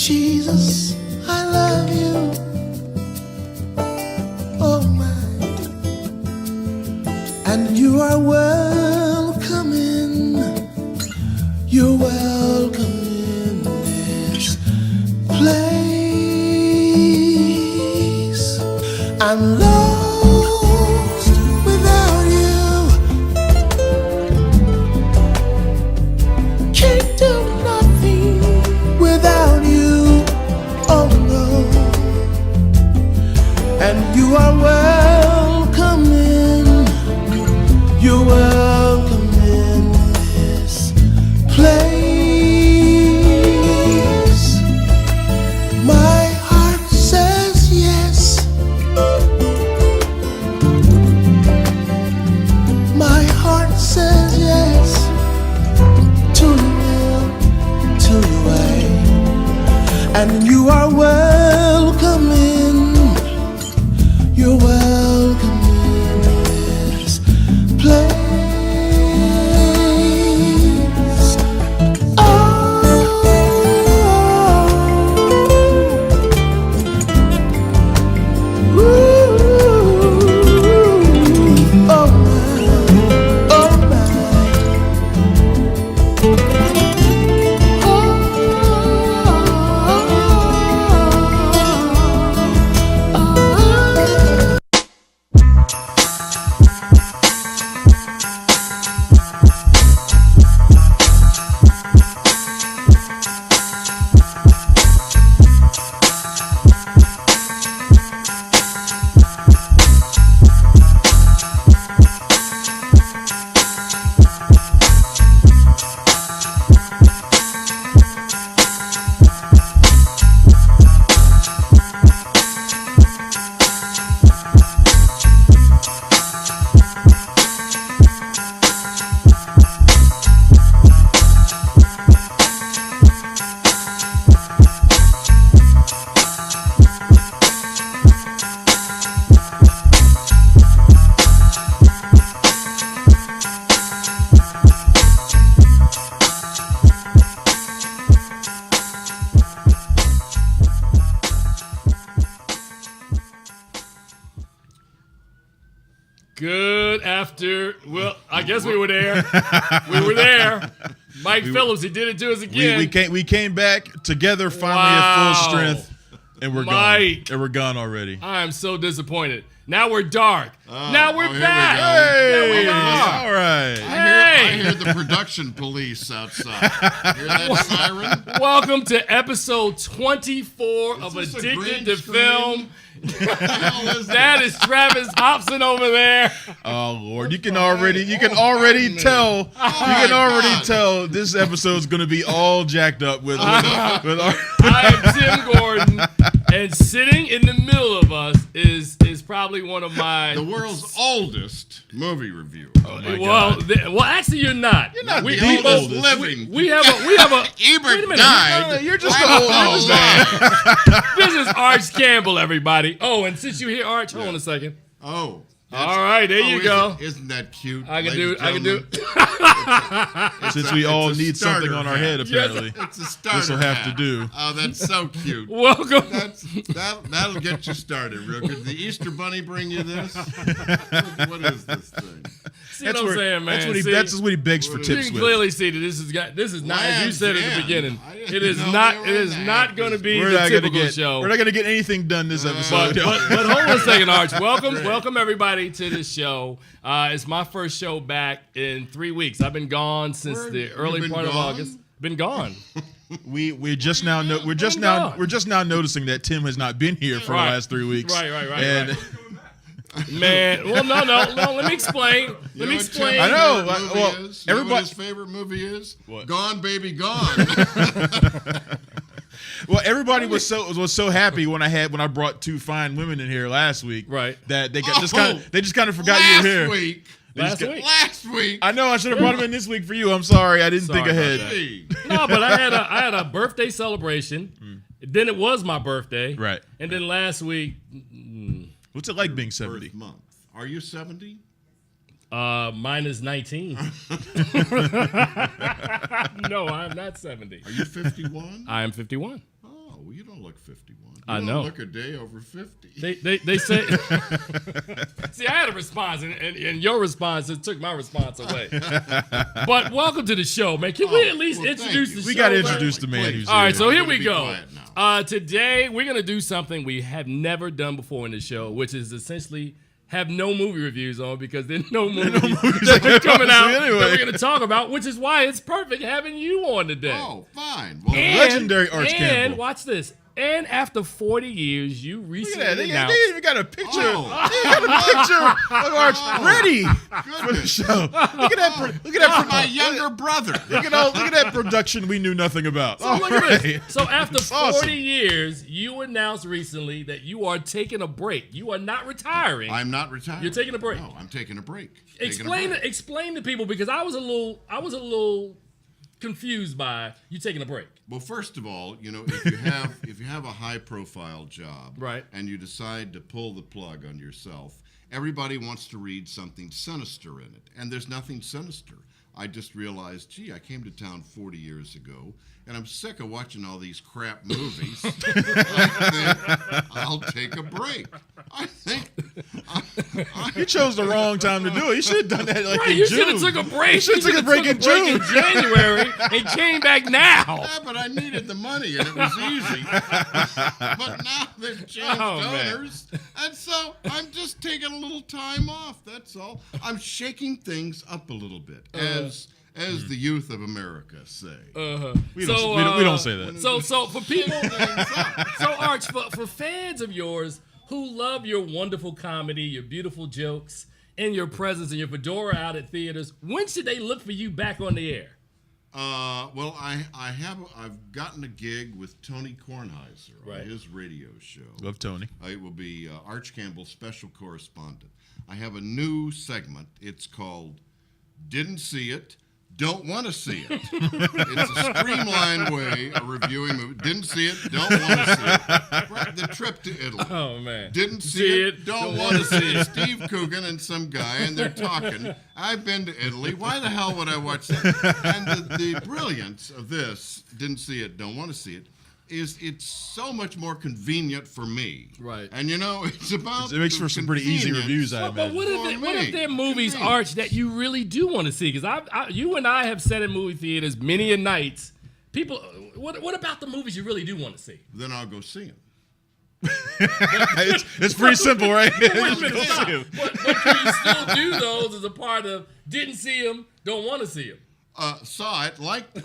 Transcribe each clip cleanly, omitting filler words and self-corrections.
Jesus, I love you. Oh my. And you are welcome in. You're welcome in this place. I'm lost without you. Can't do nothing without you. Oh no. And you are welcome in. You're welcome in this place. My heart says yes. My heart says yes to your will, to your way. And you are welcome in. You're welcome in this place. Oh, ooh, oh my, oh my. Good after. Well, I guess we were there. We were there. Mike Phillips, he did it to us again. We came back together finally at full strength, and we're gone. And we're gone already. I am so disappointed. Now we're dark. Now we're here back. we go. Hey, Now we are. all right. I hear the production police outside. Hear that siren? Welcome to episode 24 of this a Addicted green to screen? Film. Hell is That is Travis Hopson over there. Oh Lord, you can already tell. Tell this episode's gonna be all jacked up with our. I am Tim Gordon, and sitting in the middle of us is probably one of my the world's oldest movie review. Oh my well, God. well, actually, you're not. You're not we, the we oldest both- living. We have a. Ebert wait a minute. died. You're just the Oh, oldest. man. This is Arch Campbell, everybody. Oh, and since you're here, Arch, hold on a second. Oh. All right, there you go. Isn't that cute? I can ladies do. I can and do. gentlemen? Since we all it's a need something starter on our hat. head, apparently. It's a starter This will have hat. to do. Oh, that's so cute. Welcome. That'll get you started real good. Did the Easter Bunny bring you this? What is this thing? See what I'm saying, man? That's what he begs for What is You tips can with. clearly see that this is not, as you said at the Land's beginning. End. I didn't It is know not. they It were is in not that going to be We're the not gonna typical get. show. We're not gonna get anything done this episode. But hold on a second, Arch. Welcome everybody to this show. It's my first show back in 3 weeks. I've been gone since the early been part of gone? August. Been gone. We're just now noticing that Tim has not been here for Right. the last 3 weeks. Right. And Man, well, no. Let me explain. You Let me know what explain. Tim's I know. favorite movie Well, is? You know what everybody- his favorite movie is? What? Gone Baby Gone. well, everybody was so happy when I brought two fine women in here last week. Right. That they just kind of forgot you were here. Last week. I know I should have brought them in this week for you. I'm sorry, I didn't think Sorry ahead. about Hey. No, but I had a birthday celebration. Then it was my birthday. Right. And then last week, What's it like being 70? Birth month. Are you 70? mine is 19. No, I'm not 70. Are you 51? I am 51. Oh, you don't look 51. I You know. don't look a day over 50. They say. See, I had a response, and your response took my response away. But welcome to the show, man. Can we at least well, thank introduce you. the show? We got to man? introduce the man Please. who's All right, here. so here I'm we gonna be go. quiet now. Today we're gonna do something we have never done before in the show, which is essentially have no movie reviews on because there's no movies that are coming out anyway. that we're gonna talk about, which is why it's perfect having you on today. Oh, fine. Well, And- Legendary Arch and Campbell. watch this. And after 40 years, you Look recently at that. announced. They even got a picture. Oh. They got a picture of Arch ready for the goodness. show. Look at that. Look at that. my younger brother. Look at that production we knew nothing about. So look at this. So after It's 40 awesome. years, you announced recently that you are taking a break. You are not retiring. I'm not retired. You're taking a break. No, I'm taking a break. Explain to people because I was a little confused by you taking a break. Well, first of all, if you have a high profile job, Right. and you decide to pull the plug on yourself, everybody wants to read something sinister in it, and there's nothing sinister. I just realized, gee, I came to town 40 years ago, and I'm sick of watching all these crap movies. I think I'll take a break. I think You chose the wrong time to do it. You should have done that like Right, in you June. should have took a break. You should have took a break in June. January and came back now. Yeah, but I needed the money, and it was easy. But now they've changed man. owners, and so I'm just taking a little time off. That's all. I'm shaking things up a little bit, as the youth of America say. We don't say that. So for people, so Arch, for fans of yours who love your wonderful comedy, your beautiful jokes, and your presence and your fedora out at theaters, when should they look for you back on the air? Well, I've gotten a gig with Tony Kornheiser Right. on his radio show. Love Tony. It will be Arch Campbell, special correspondent. I have a new segment. It's called "Didn't See It, Don't Want to See It." It's a streamlined way of reviewing movies. Didn't see it, don't want to see it. Right, the trip to Italy. Oh man, Didn't see it, don't want to see it. Steve Coogan and some guy, and they're talking. I've been to Italy. Why the hell would I watch that? And the brilliance of this, didn't see it, don't want to see it, is it's so much more convenient for me. Right. And it's about It makes the for some pretty easy convenience. reviews, I But imagine. what if there are movies, Convenient. Arch, that you really do want to see? Because you and I have sat in movie theaters many a nights. People, what about the movies you really do want to see? Then I'll go see him. It's pretty simple, right? Wait a minute, stop. But can you still do those as a part of didn't see him, don't want to see him? Saw it, liked it.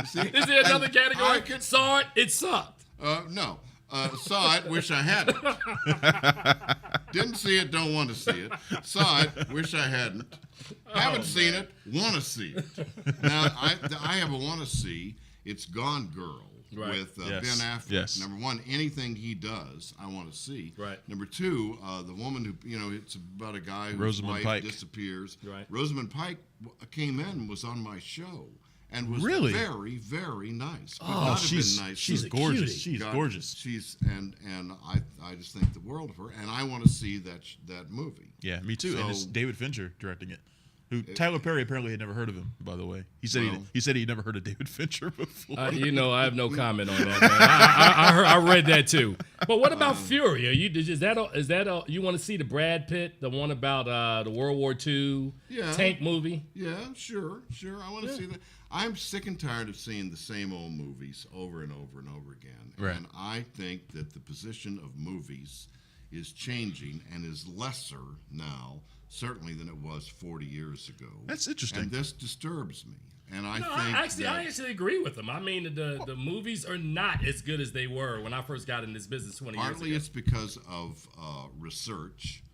See? Is there another And category? I can- Saw it, it sucked. No. Saw it, wish I hadn't. Didn't see it, don't want to see it. Saw it, wish I hadn't. Haven't seen it, want to see it. Now, I have a want to see. It's Gone Girl Right. with Yes. Ben Affleck. Yes. Number one, anything he does, I want to see. Right. Number two, the woman who, it's about a guy whose Rosamund wife Pike. disappears. Right. Rosamund Pike came in and was on my show. And was Really? very, very nice. Could Oh, not have she's been nicer. she's a gorgeous. cutie. She's God, gorgeous. She's and I just think the world of her, and I want to see that movie. Yeah, me too. And it's So- David Fincher directing it. Who Tyler Perry apparently had never heard of him, by the way. He said Well- he said he'd never heard of David Fincher before. I have no comment on that, man. I read that too. But what about Fury? Are you you want to see the Brad Pitt, the one about the World War II Yeah. tank movie? Yeah, sure. I want to see that. I'm sick and tired of seeing the same old movies over and over and over again. Right. And I think that the position of movies is changing and is lesser now, certainly than it was 40 years ago. That's interesting. And this disturbs me. And I No, think I actually agree with him. I mean, the movies are not as good as they were when I first got in this business 20 years partly ago. it's because of research.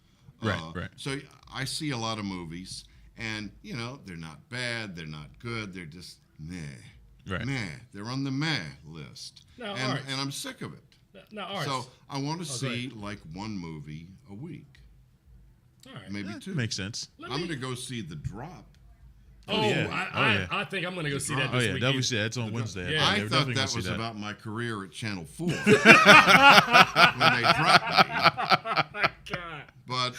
Right. So I see a lot of movies, and they're not bad, they're not good, they're just meh. Right. Meh. They're on the meh list, Now, and Arch. I'm sick of it. Now, Arch, So I want to go see ahead. like one movie a week, all right. maybe That two. makes sense. Let I'm me- going to go see The Drop. Oh, yeah. I think I'm going to go see that Oh this yeah, week. that's on Wednesday. Yeah. I we're thought definitely gonna that see was that. about my career at Channel 4 when they dropped me. God. but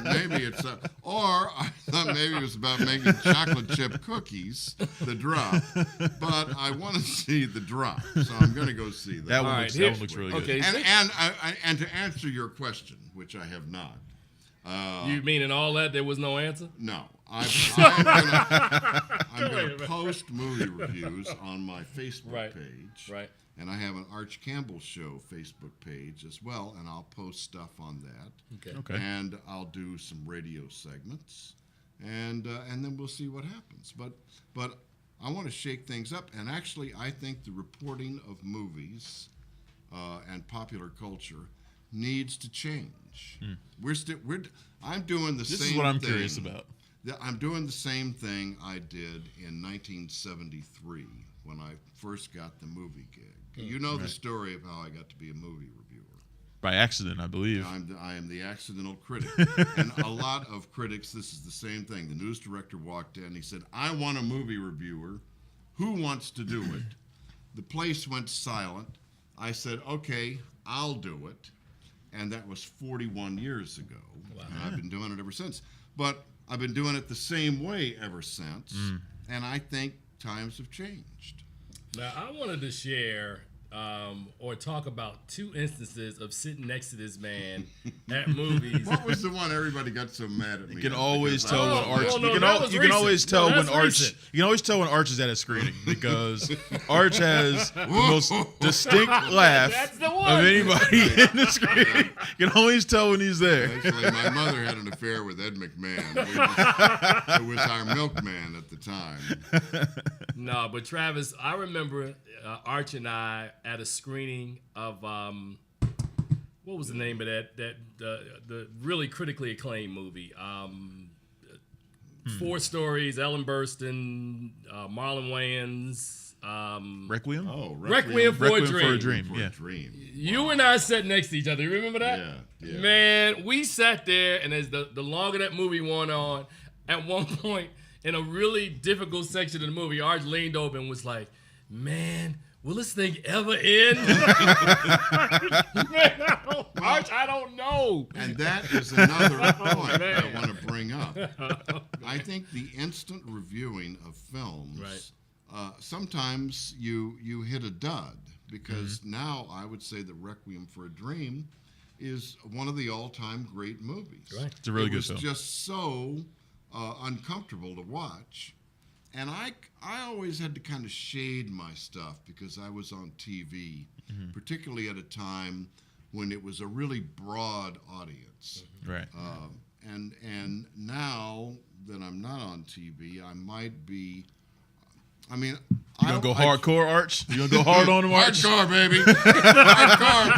maybe it's or I thought maybe it was about making chocolate chip cookies, the drop. But I want to see the drop, so I'm going to go see that. That one, right, that one looks really okay. good. And to answer your question, which I have not. You mean in all that there was no answer? No. I'm going to post movie reviews on my Facebook page. Right. And I have an Arch Campbell Show Facebook page as well, and I'll post stuff on that. Okay. And I'll do some radio segments, and then we'll see what happens. But I want to shake things up, and actually I think the reporting of movies and popular culture needs to change. I'm doing the same thing. This is what I'm curious about. I'm doing the same thing I did in 1973 when I first got the movie gig. You know the story of how I got to be a movie reviewer. By accident, I believe. I am the accidental critic. And a lot of critics, this is the same thing. The news director walked in, he said, I want a movie reviewer. Who wants to do it? The place went silent. I said, okay, I'll do it. And that was 41 years ago. Wow. And I've been doing it ever since. But I've been doing it the same way ever since. And I think times have changed. Now, I wanted to share or talk about two instances of sitting next to this man at movies. What was the one everybody got so mad at me? You can always tell when Arch. Well, no, you can always tell when Arch. recent. You can always tell when Arch is at a screening because Arch has the most distinct laugh That's the of one. anybody in the screen. You can always tell when he's there. Actually, my mother had an affair with Ed McMahon, who was our milkman at the time. No, but Travis, I remember Arch and I at a screening of what was the name of that the really critically acclaimed movie? 4 Stories, Ellen Burstyn, Marlon Wayans. Requiem. Oh, Requiem for a Dream. For a Dream. You and I sat next to each other. You remember that? Yeah. Man, we sat there, and as the longer that movie went on, at one point in a really difficult section of the movie, Arch leaned over and was like, "Man, will this thing ever end?" Arch, I don't know. And that is another point I want to bring up. I think the instant reviewing of films, sometimes you hit a dud because now I would say that Requiem for a Dream is one of the all-time great movies. Right. It's a really good film. It was just so uncomfortable to watch. And I always had to kind of shade my stuff because I was on TV, particularly at a time when it was a really broad audience. Right. And now that I'm not on TV, I might be. I mean, You gonna go hardcore, Arch? You gonna go hard on him, Arch? Hardcore, baby. Hardcore.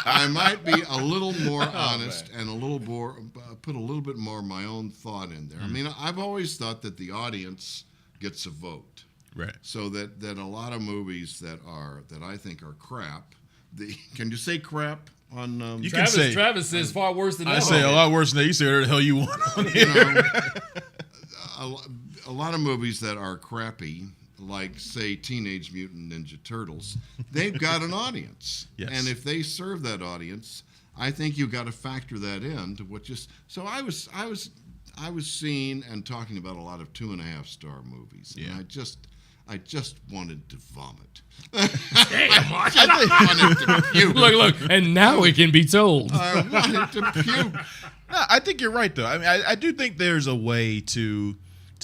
I might be a little more honest and a little more, put a little bit more of my own thought in there. I mean, I've always thought that the audience gets a vote. Right. So that a lot of movies that I think are crap. Can you say crap on? You can say. Travis says far worse than that. I say a lot worse than that. You say whatever the hell you want on You here. know, a lot of movies that are crappy, like, say, Teenage Mutant Ninja Turtles, they've got an audience. Yes. And if they serve that audience, I think you've got to factor that in to what just. So I was seeing and talking about a lot of 2.5-star movies, and I just wanted to vomit. Damn, Arch. I wanted to puke. Look, and now it can be told. I wanted to puke. No, I think you're right, though. I mean, I do think there's a way to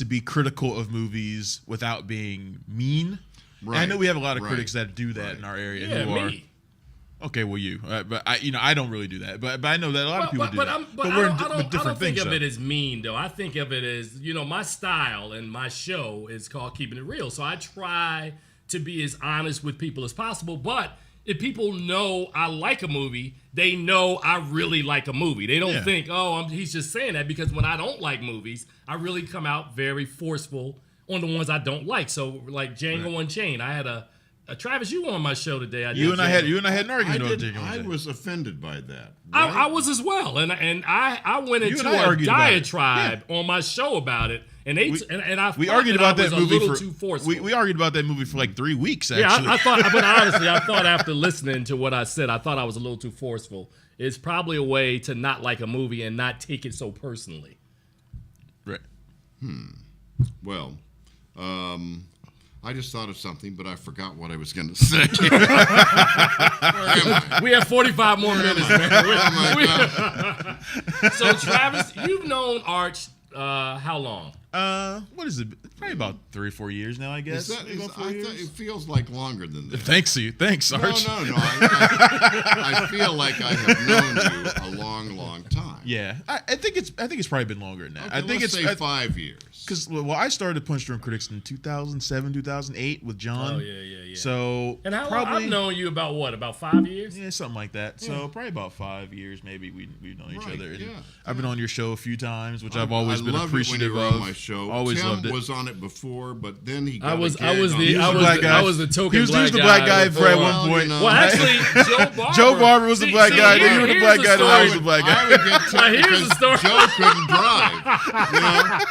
be critical of movies without being mean. Right. And I know we have a lot of Right. critics that do that in our area. Yeah, who are, me. okay, well, you. But I don't really do that. But I know that a lot of people do that. I we're don't, I different don't think things. of it though. as mean, though. I think of it as, my style and my show is called Keeping It Real. So I try to be as honest with people as possible. But if people know I like a movie, they know I really like a movie. They don't think, he's just saying that, because when I don't like movies, I really come out very forceful on the ones I don't like. So like Django Unchained, I had a Travis, you were on my show today. You and I had an argument on Chicken I Wednesday. was offended by that. I was as well, and I went You into and I a argued about it. diatribe on my show about it, and We I argued about that movie a little for too forceful. we argued about that movie for like 3 weeks. Yeah, Actually, I thought, but honestly, I thought after listening to what I said, I thought I was a little too forceful. It's probably a way to not like a movie and not take it so personally. right. Well, I just thought of something, but I forgot what I was going to say. Where am I? We have 45 more minutes, man. Oh my God. So, Travis, you've known Arch how long? What is it? Probably about 3 or 4 years now, I guess. Maybe about 4 I years. thought it feels like longer than that. Thanks, Arch. No. I feel like I have known you a long time. Yeah, I think it's probably been longer than that. Okay, I think let's it's say 5 years. because I started Punch Drunk Critics in 2007, 2008 with John. Oh, yeah. So And how probably, long? I've known you about what? About 5 years? Yeah, something like that. So probably about 5 years, maybe we've known each Right, other. And yeah. I've been on your show a few times, which I've always been loved appreciative it when you of. were on my show. Always Tim loved it. was on it before, but then he got I was a gig on the black guy. I was the token He was black the black guy before. for at one Well, point. you know. Well, actually, Joe Barber. Joe Barber was the black guy. Then you were the black guy. Then I was the black guy. I would get ticked Now, here's the because story. Joe couldn't drive.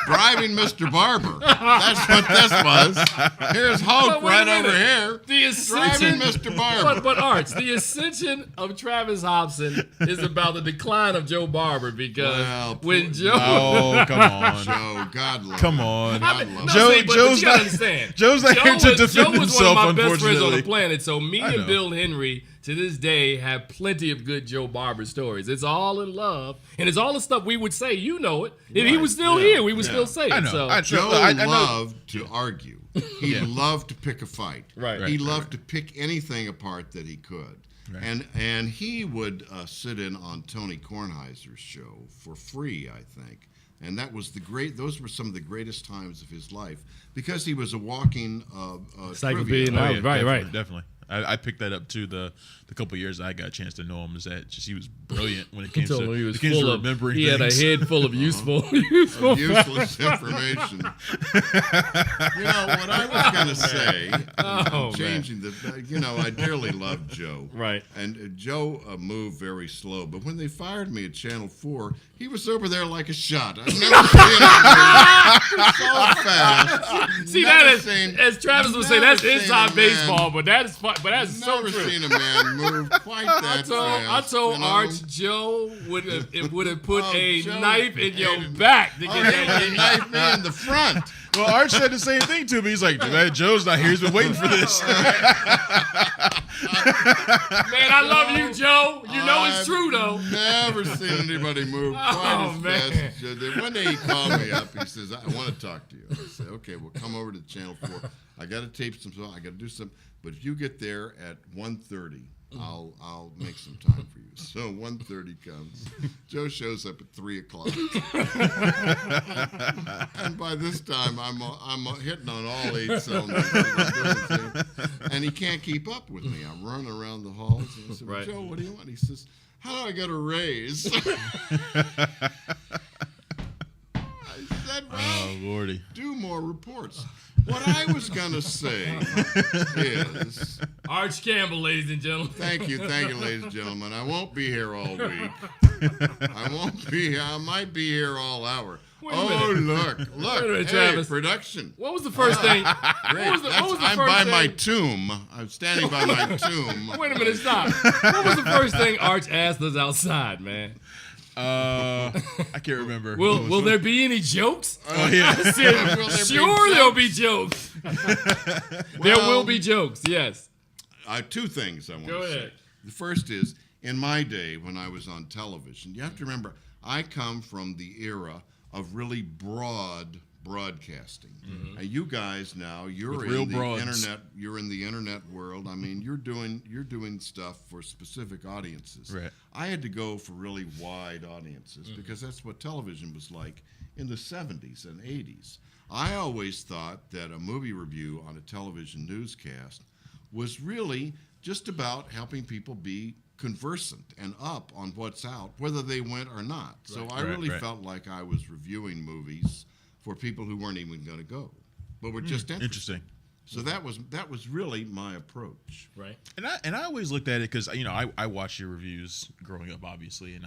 Driving Mr. Barber. That's what this was. Here's Hulk But wait a right over minute. here. The ascension, Driving Mr. Barber. but Arch, the ascension of Travis Hopson is about the decline of Joe Barber because Well, when poor Joe, Oh, come on. Joe, God love Come him. on. God no, love Joe- see, but Joe's you gotta not- understand. Joe's not here to defend Joe was himself, one of my best friends on unfortunately. the planet, so me I and know. Bill Henry to this day have plenty of good Joe Barber stories. It's all in love, and it's all the stuff we would say. You know it. If he Right, was still yeah, here, we would yeah. still say it. I know. So. Joe I know. loved to argue. He loved to pick a fight. Right. He Right, loved to pick anything apart that he could. Right. And he would sit in on Tony Kornheiser's show for free, I think. And that was those were some of the greatest times of his life because he was a walking Encyclopedia. trivia. Oh, yeah, right, right. Definitely. I picked that up too. The couple of years I got a chance to know him is that just he was brilliant when it came Told to him he was it came to full of. remembering He had a things. head full of useful, Of useful. useless information. What I was going to say, Oh, changing I dearly love Joe. Right. And Joe moved very slow, but when they fired me at Channel 4, he was over there like a shot. I've never seen him move so fast. See, Never that is, seen- as Travis would say, that's never seen inside a baseball, man- but that is fun. But that's so Never true. seen a man move quite I that told fast. Arch Joe would have put Oh, a Joe knife in your hated- back to get Oh, he that. would knife me in the front. Well, Arch said the same thing to me. He's like, "Man, Joe's not here. He's been waiting for this." Man, I love you, Joe. You know it's true though. Never seen anybody move quite Oh, as man. fast as Joe did. One day he called me up. He says, "I want to talk to you." I said, "Okay, well, come over to Channel 4. I got to tape some. I got to do some. But if you get there at 1:30, I'll make some time for you." So 1:30 comes. Joe shows up at 3:00, and by this time I'm hitting on all 8 cylinders. And he can't keep up with me. I'm running around the halls. And I said, Right. "Joe, what do you want?" He says, "How do I get a raise?" I said, "Well, Oh, Lordy. do more reports." What I was going to say is, Arch Campbell, ladies and gentlemen. thank you, ladies and gentlemen. I won't be here all week. I won't be here. I might be here all hour. Wait a Oh, minute. look. Wait a minute, Hey, Travis. production. What was the first thing? Great. What was the I'm first by thing? my tomb. I'm standing by my tomb. Wait a minute, stop. What was the first thing Arch asked us outside, man? I can't remember. Will there be any jokes? Oh yeah. I said, Will there be sure, there'll be jokes. There Well, will be jokes, yes. 2 things I want Go to say. ahead. The first is, in my day when I was on television, you have to remember, I come from the era of really broad broadcasting. And you guys now, you're With in real the broads. internet. You're in the internet world. I mean, you're doing stuff for specific audiences. Right. I had to go for really wide audiences because that's what television was like in the 70s and 80s. I always thought that a movie review on a television newscast was really just about helping people be conversant and up on what's out, whether they went or not. So I really felt like I was reviewing movies for people who weren't even going to go, but were just interested. Interesting. So that was really my approach. Right. And I always looked at it because I watched your reviews growing up, obviously, and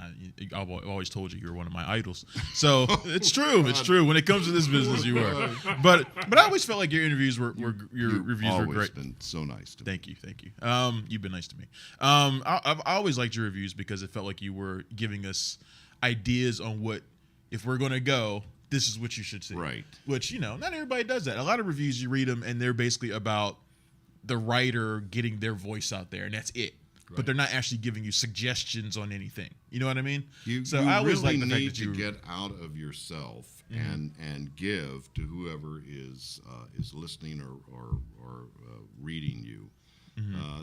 I've always told you you're one of my idols. So it's true. It's true. When it comes to this business, you were. But I always felt like your interviews were great. Been so nice to me. Thank you. You've been nice to me. I've always liked your reviews because it felt like you were giving us ideas on what, if we're going to go, this is what you should see. Right. Which, not everybody does that. A lot of reviews, you read them, and they're basically about the writer getting their voice out there, and that's it. Right. But they're not actually giving you suggestions on anything. You know what I mean? I always really like the fact that you get out of yourself and give to whoever is listening or reading you.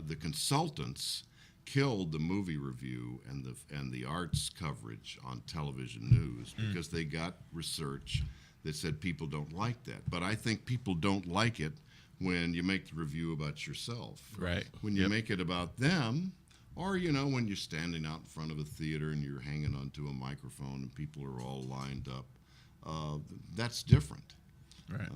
The consultants killed the movie review and the arts coverage on television news because they got research that said people don't like that. But I think people don't like it when you make the review about yourself. Right. When you make it about them, or when you're standing out in front of a theater and you're hanging onto a microphone and people are all lined up, that's different. Right.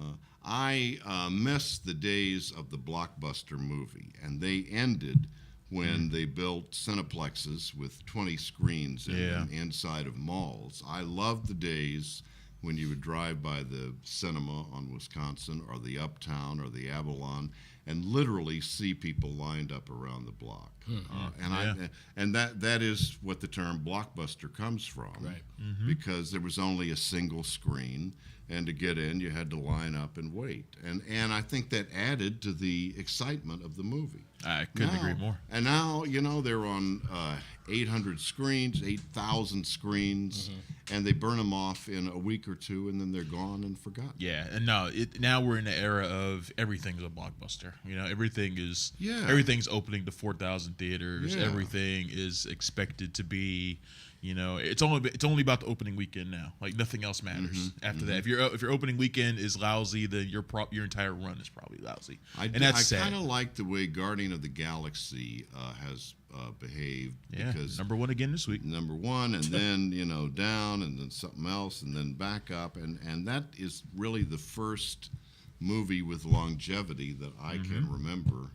I miss the days of the blockbuster movie, and they ended when they built cineplexes with 20 screens in them inside of malls. I loved the days when you would drive by the cinema on Wisconsin or the Uptown or the Avalon and literally see people lined up around the block. And that is what the term blockbuster comes from. Right. Because there was only a single screen, and to get in you had to line up and wait. And I think that added to the excitement of the movie. I couldn't agree more. And now, they're on 800 screens, 8,000 screens, and they burn them off in a week or two, and then they're gone and forgotten. Yeah, and now we're in the era of everything's a blockbuster. Everything's opening to 4,000 theaters. Yeah. Everything is expected to be. It's only about the opening weekend now. Like nothing else matters after that. If your opening weekend is lousy, then your entire run is probably lousy. I kind of like the way Guardian of the Galaxy has behaved. Yeah, because number one again this week. Number one, and then down, and then something else, and then back up, and that is really the first movie with longevity that I can remember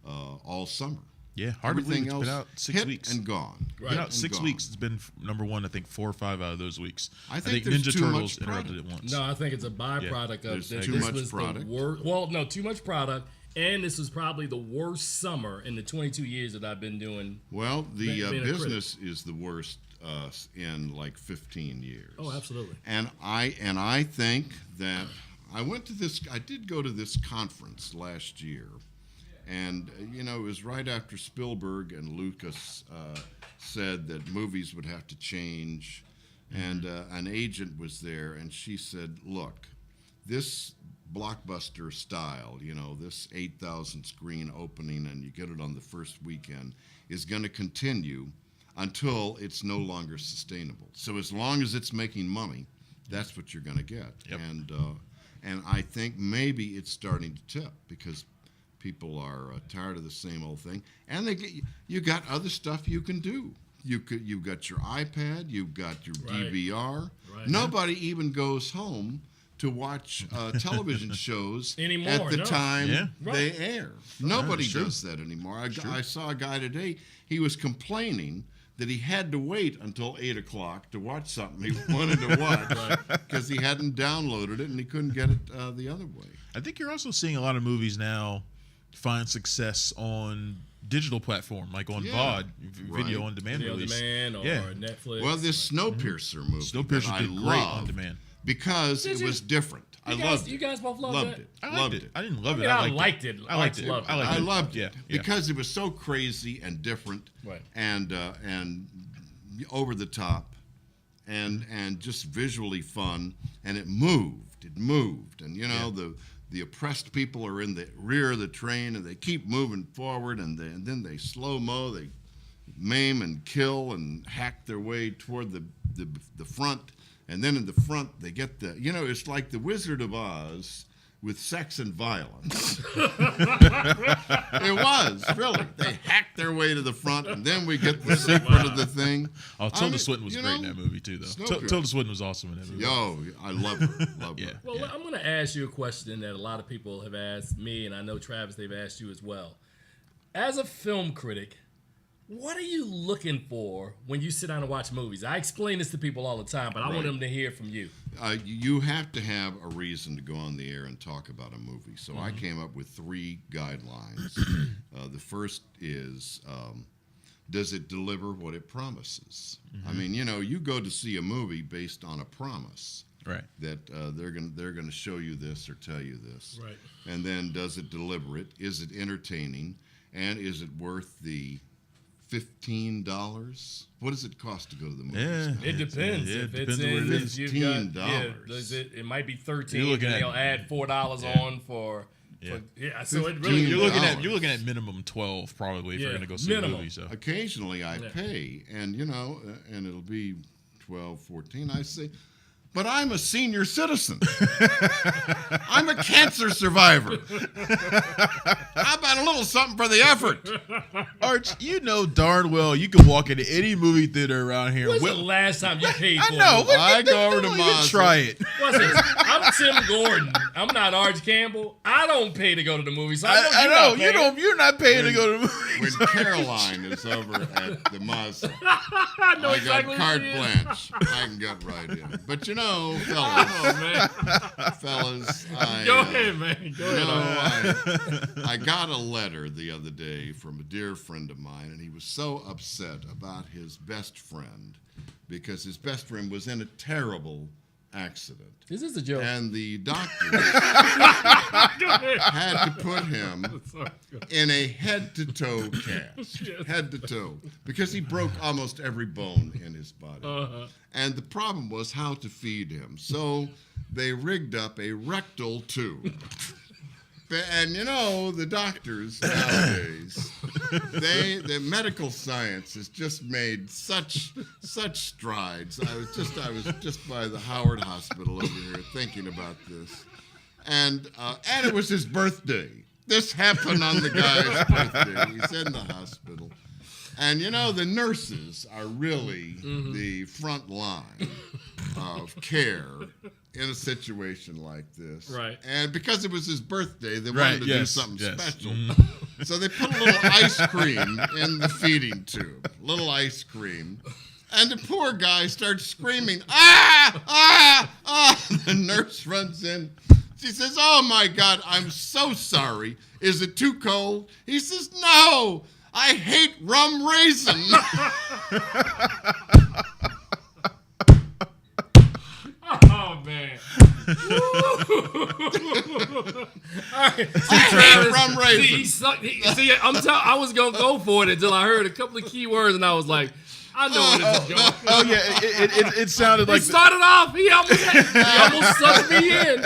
all summer. Yeah, hard to believe it's been out 6 hit weeks. and gone. Right. Been out 6 weeks. It's been number one, I think, 4 or 5 out of those weeks. I think Ninja too Turtles much interrupted it once. No, I think it's a byproduct of There's too much product. Too much product. And this was probably the worst summer in the 22 years that I've been doing. Well, the business is the worst in like 15 years. Oh, absolutely. And I think that I did go to this conference last year. And, it was right after Spielberg and Lucas said that movies would have to change. And an agent was there, and she said, look, this blockbuster style, this 8,000 screen opening, and you get it on the first weekend, is going to continue until it's no longer sustainable. So as long as it's making money, that's what you're going to get. Yep. And I think maybe it's starting to tip because people are tired of the same old thing, and you got other stuff you can do. You've got your iPad, you've got your DVR. Right. Nobody even goes home to watch television shows anymore, at the time they air. Nobody True. does that anymore. I saw a guy today. He was complaining that he had to wait until 8 o'clock to watch something he wanted to watch because he hadn't downloaded it and he couldn't get it the other way. I think you're also seeing a lot of movies now find success on digital platform, like on VOD, video on demand Video release. Video on demand or Netflix. Well, this Snowpiercer movie Snowpiercer did great on demand. Because it was different. I loved it. You guys both loved it? I loved it. I didn't love it. I liked it. I liked it. I loved it because it was so crazy and different and over the top and just visually fun, and it moved. And the oppressed people are in the rear of the train, and they keep moving forward, and then they slow-mo, they maim and kill and hack their way toward the front, and then in the front they get it's like the Wizard of Oz with sex and violence. It was, really. They hacked their way to the front, and then we get the secret of the thing. Oh, Tilda Swinton was great in that movie, too, though. Tilda Swinton was awesome in that movie. Yo, I love her. Love her. Well, I'm going to ask you a question that a lot of people have asked me, and I know, Travis, they've asked you as well. As a film critic, what are you looking for when you sit down and watch movies? I explain this to people all the time, but I want them to hear from you. You have to have a reason to go on the air and talk about a movie. So I came up with 3 guidelines. The first is, does it deliver what it promises? I mean, you go to see a movie based on a promise. Right. That they're gonna show you this or tell you this. Right. And then does it deliver it? Is it entertaining? And is it worth the $15? What does it cost to go to the movies? Yeah. It depends. Yeah, If it it's depends in, what it is. you've got, $15. It might be 13. You're looking and at- they'll add $4 on for. So it really. You're You're looking at minimum 12 probably if you're gonna go see a movie. So Occasionally I pay, and and it'll be 12, 14. I say, but I'm a senior citizen. I'm a cancer survivor. How about a little something for the effort? Arch, you know darn well you can walk into any movie theater around here. When's the last time you paid for I know. a movie? I go over to Don't even Mazda. try it. What's this? I'm Tim Gordon. I'm not Arch Campbell. I don't pay to go to the movies. So I know you're not paying. you're not paying to go to the When movies. Caroline is over at the Mazda, I know I exactly got carte what it is. blanche. I can get right in. But fellas, Oh, man. fellas, Go ahead, man. Go ahead. I got a letter the other day from a dear friend of mine, and he was so upset about his best friend because his best friend was in a terrible accident. Is this a joke? And the doctor had to put him in a head-to-toe cast, head to toe, because he broke almost every bone in his body. And the problem was how to feed him. So they rigged up a rectal tube. And the doctors nowadays, the medical science has just made such strides. I was just by the Howard Hospital over here thinking about this, and it was his birthday. This happened on the guy's birthday. He's in the hospital, and the nurses are really the front line of care in a situation like this. Right. And because it was his birthday, they wanted to do something special. So they put a little ice cream in the feeding tube. Little ice cream. And the poor guy starts screaming, "Ah! Ah! Ah!" The nurse runs in. She says, "Oh my God, I'm so sorry. Is it too cold?" He says, "No, I hate rum raisin." Oh, man. All right. Rum raisin. I was going to go for it until I heard a couple of key words, and I was like, I know what this is going. Oh yeah, it sounded like He started off. He almost sucked me in.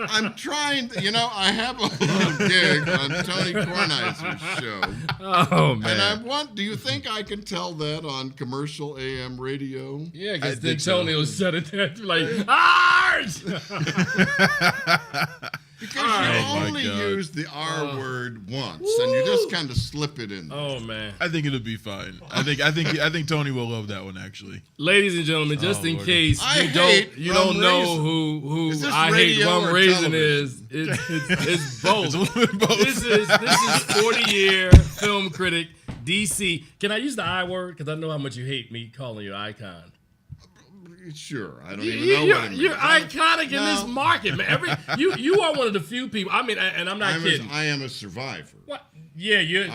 I'm trying. I have a little gig on Tony Kornheiser's show, Oh man. and do you think I can tell that on commercial AM radio? Yeah, I because then think so. Tony will shut it down. Like, Arch! Because All right. you Oh, my only God. use the R word once, and you just kind of slip it in there. Oh man. I think it'll be fine. I think Tony will love that one actually. Ladies and gentlemen, just in Lord. case I you hate don't rum know raisin. who Is this I hate radio rum or raisin television? is, it's both. It's a little bit both. This is 40-year film critic DC. Can I use the I word? Because I know how much you hate me calling you icon. Sure, I don't even know what it means. You're iconic in this market, man. You are one of the few people. I mean, and I'm not kidding. I am a survivor. What? Yeah, you're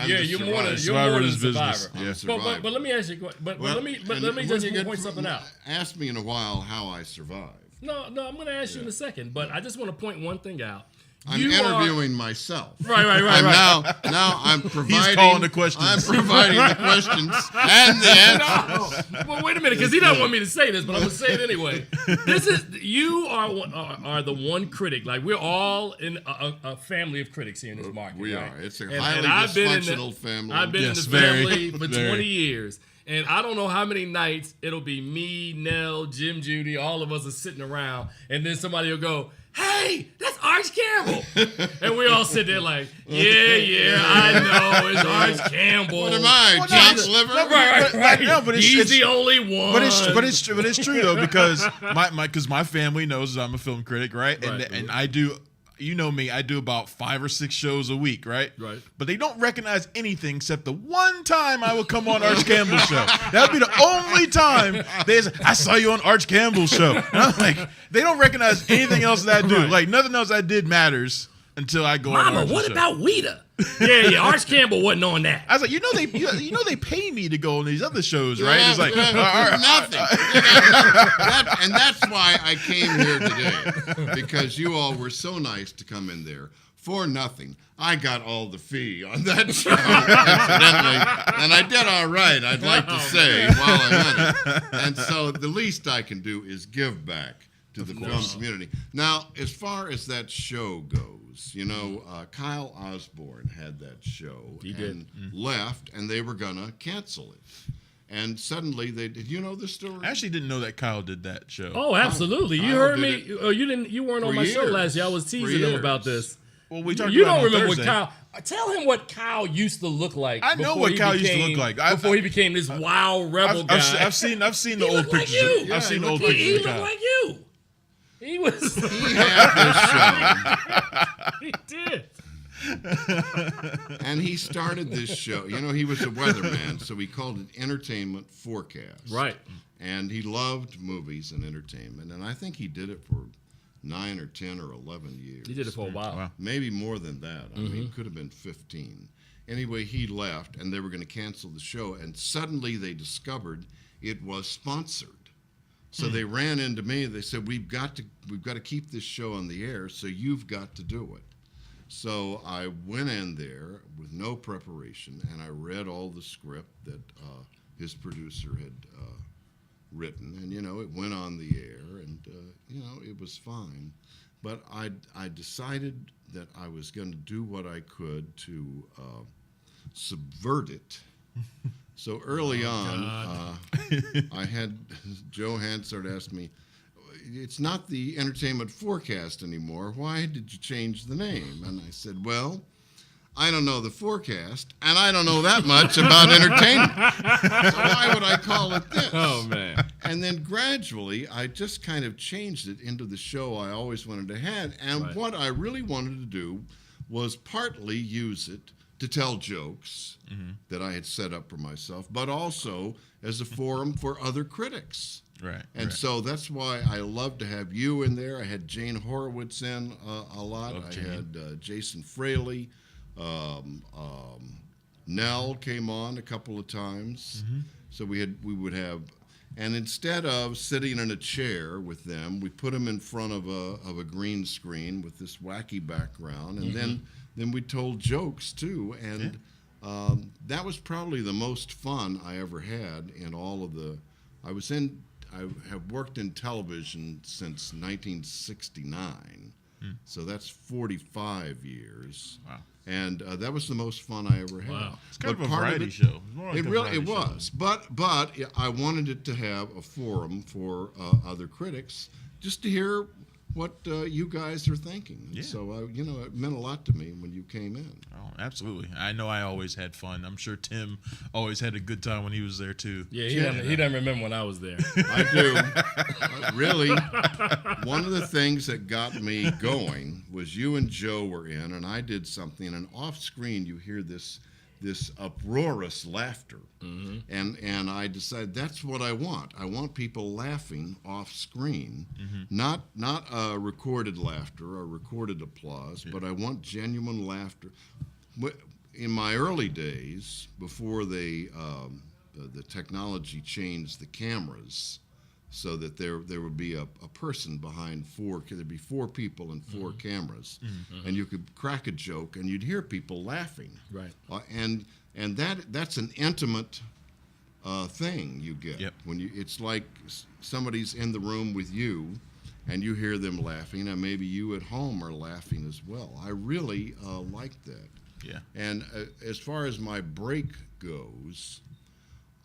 more than Survivor a is survivor. business. I'm a Yeah. survivor. But let me ask you. But let me and just when you point get- something out. Ask me in a while how I survive. No, I'm going to ask you in a second. But I just want to point one thing out. I'm You interviewing myself. Right. I'm now I'm providing. calling the questions. I'm providing the questions and the answers. No. Well, wait a minute, because he doesn't want me to say this, but I'm gonna say it anyway. You are the one critic. Like we're all in a family of critics here in this market. We right? are. It's a And highly I've been in dysfunctional family. I've been Yes, in the very, family for very. 20 years. And I don't know how many nights it'll be me, Nell, Jim, Judy, all of us are sitting around, and then somebody will go, "Hey, that's Arch Arch Campbell. And we all sit there like, yeah, I know, it's Arch Campbell. What am I, Jack's liver? Right. No, but He's the only one. But it's true though, because my family knows I'm a film critic, right? And I do. You know me, I do about 5 or 6 shows a week, right? Right. But they don't recognize anything except the one time I will come on Arch Campbell's show. That would be the only time they say, I saw you on Arch Campbell's show. And I'm like, they don't recognize anything else that I do. Like, nothing else I did matters until I go on Mama, Arch's what show. About Weeda? Yeah, Arch Campbell wasn't on that. I was like, they pay me to go on these other shows, right? It's like nothing. And that's why I came here today, because you all were so nice to come in there for nothing. I got all the fee on that show, incidentally, and I did all right, I'd like to say, while I'm at it. And so the least I can do is give back to the film community. Now, as far as that show goes, Kyle Osborne had that show left, and they were gonna cancel it. And suddenly did you know the story? I actually didn't know that Kyle did that show. Oh, absolutely. You heard me. You weren't on my show last year. I was teasing him about this. Well, we talked You about don't it on remember Thursday. what Kyle. Tell him what Kyle used to look like. I know what Kyle used to look like. Before he became this wild rebel guy. I've seen the old looked like pictures. you. I've seen the old He pictures of looked Kyle. like you. He was. He had this show. He did. And he started this show. He was a weatherman, so he called it Entertainment Forecast. Right. And he loved movies and entertainment. And I think he did it for 9 or 10 or 11 years. He did it for a while. Wow. Maybe more than that. I mean, it could have been 15. Anyway, he left, and they were going to cancel the show. And suddenly they discovered it was sponsored. So they ran into me. They said, "We've got to keep this show on the air. So you've got to do it." So I went in there with no preparation, and I read all the script that his producer had written, and it went on the air, and it was fine. But I decided that I was going to do what I could to subvert it. So early on, I had Joe Hansard ask me, "It's not the Entertainment Forecast anymore. Why did you change the name?" And I said, "Well, I don't know the forecast, and I don't know that much about entertainment. So why would I call it this?" Oh, man. And then gradually, I just kind of changed it into the show I always wanted to have. And what I really wanted to do was partly use it to tell jokes that I had set up for myself, but also as a forum for other critics. Right. And so that's why I love to have you in there. I had Jane Horowitz in a lot. Love I Jane. had Jason Fraley. Nell came on a couple of times. So we would have, and instead of sitting in a chair with them, we put them in front of a green screen with this wacky background, and then we told jokes too. And that was probably the most fun I ever had in all of the. I have worked in television since 1969, so that's 45 years. Wow. And that was the most fun I ever had. Wow. It's kind But of a part variety it, show. It's more like It a really variety show. was, but I wanted it to have a forum for other critics, just to hear what you guys are thinking. And Yeah. so it meant a lot to me when you came in. Oh, absolutely. I know I always had fun. I'm sure Tim always had a good time when he was there too. Yeah, he doesn't remember when I was there. I do. Really, one of the things that got me going was you and Joe were in, and I did something, and off screen you hear this uproarious laughter. And I decided that's what I want. I want people laughing off screen, not a recorded laughter or recorded applause, but I want genuine laughter. In my early days, before the technology changed the cameras, so that there would be a person behind there'd be 4 people and 4 cameras, and you could crack a joke and you'd hear people laughing. Right. And that's an intimate thing you get. Yep. It's like somebody's in the room with you, and you hear them laughing, and maybe you at home are laughing as well. I really like that. Yeah. And as far as my break goes,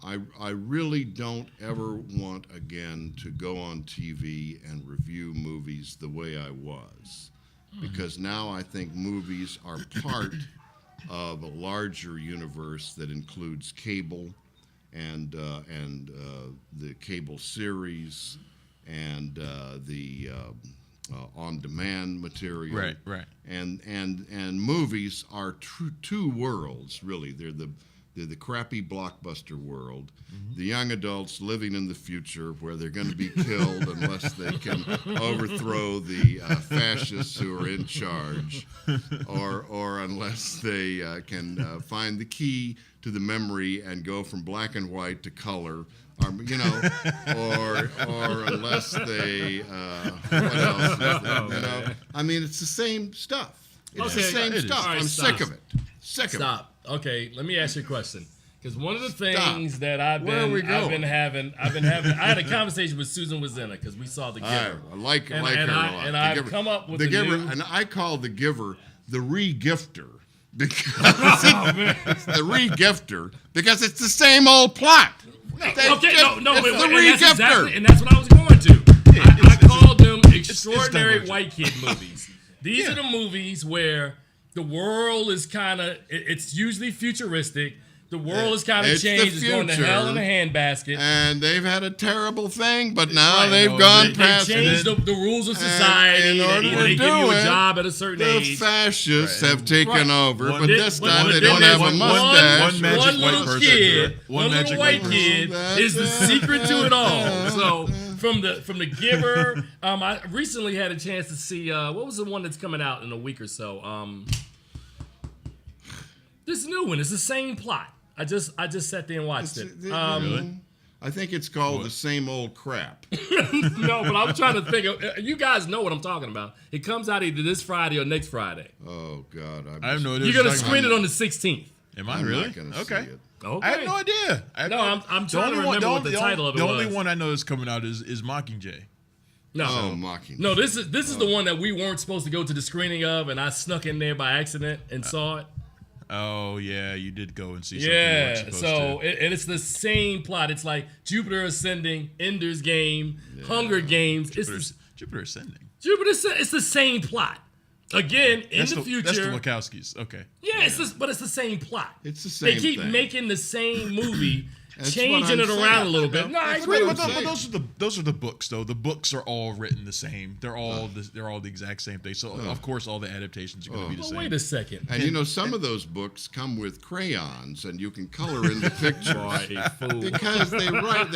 I really don't ever want again to go on TV and review movies the way I was. because now I think movies are part of a larger universe that includes cable and the cable series and the on-demand material. Right. And movies are two worlds, really. They're the crappy blockbuster world, the young adults living in the future where they're going to be killed unless they can overthrow the fascists who are in charge, or unless they can find the key to the memory and go from black and white to color, or unless they what else? I mean, it's the same stuff. It's the same stuff. Right, I'm stop. sick of it. Stop. Okay, let me ask you a question. Because one of the things that I've been having, I had a conversation with Susan Wazena because we saw The Giver. I like her a lot. And I've come up with The Giver, and I call The Giver the re-gifter because it's the re-gifter because it's the same old plot. It's the re-gifter. And that's what I was going to. I called them extraordinary white kid movies. These are the movies where the world is it's usually futuristic. The world is kind of changed. It's going to hell in a handbasket. And they've had a terrible thing, but now they've gone past it. They changed the rules of society. In order to they do give you a it, job at a certain age. The fascists have taken over, but this time they then don't have a there's mustache. One little white kid is the secret to it all. So from the Giver, I recently had a chance to see what was the one that's coming out in a week or so. This new one. It's the same plot. I just sat there and watched it. Really? I think it's called The Same Old Crap. No, but I'm trying to think of. You guys know what I'm talking about. It comes out either this Friday or next Friday. Oh God, I have no idea. You're gonna screen it on the 16th. Am I I'm really? not gonna Okay. see it. Okay. I have no idea. I'm trying to remember what the title of it was. was. The only one I know that's coming out is Mockingjay. No. Oh, Mockingjay. No, this is the one that we weren't supposed to go to the screening of, and I snuck in there by accident and saw it. Oh yeah, you did go and see something. Yeah, so it's the same plot. It's like Jupiter Ascending, Ender's Game, Hunger Games. Jupiter Ascending. It's the same plot. Again, in the future. That's the Wachowskis. Okay. Yeah, but it's the same plot. It's the same They keep thing. making the same movie, That's changing what it I'm around saying. a little bit. No, I That's agree what with I'm you. saying. But those are the books though. The books are all written the same. They're all the exact same thing. So of course all the adaptations are going to be the same. Wait a second. And some of those books come with crayons, and you can color in the pictures because they write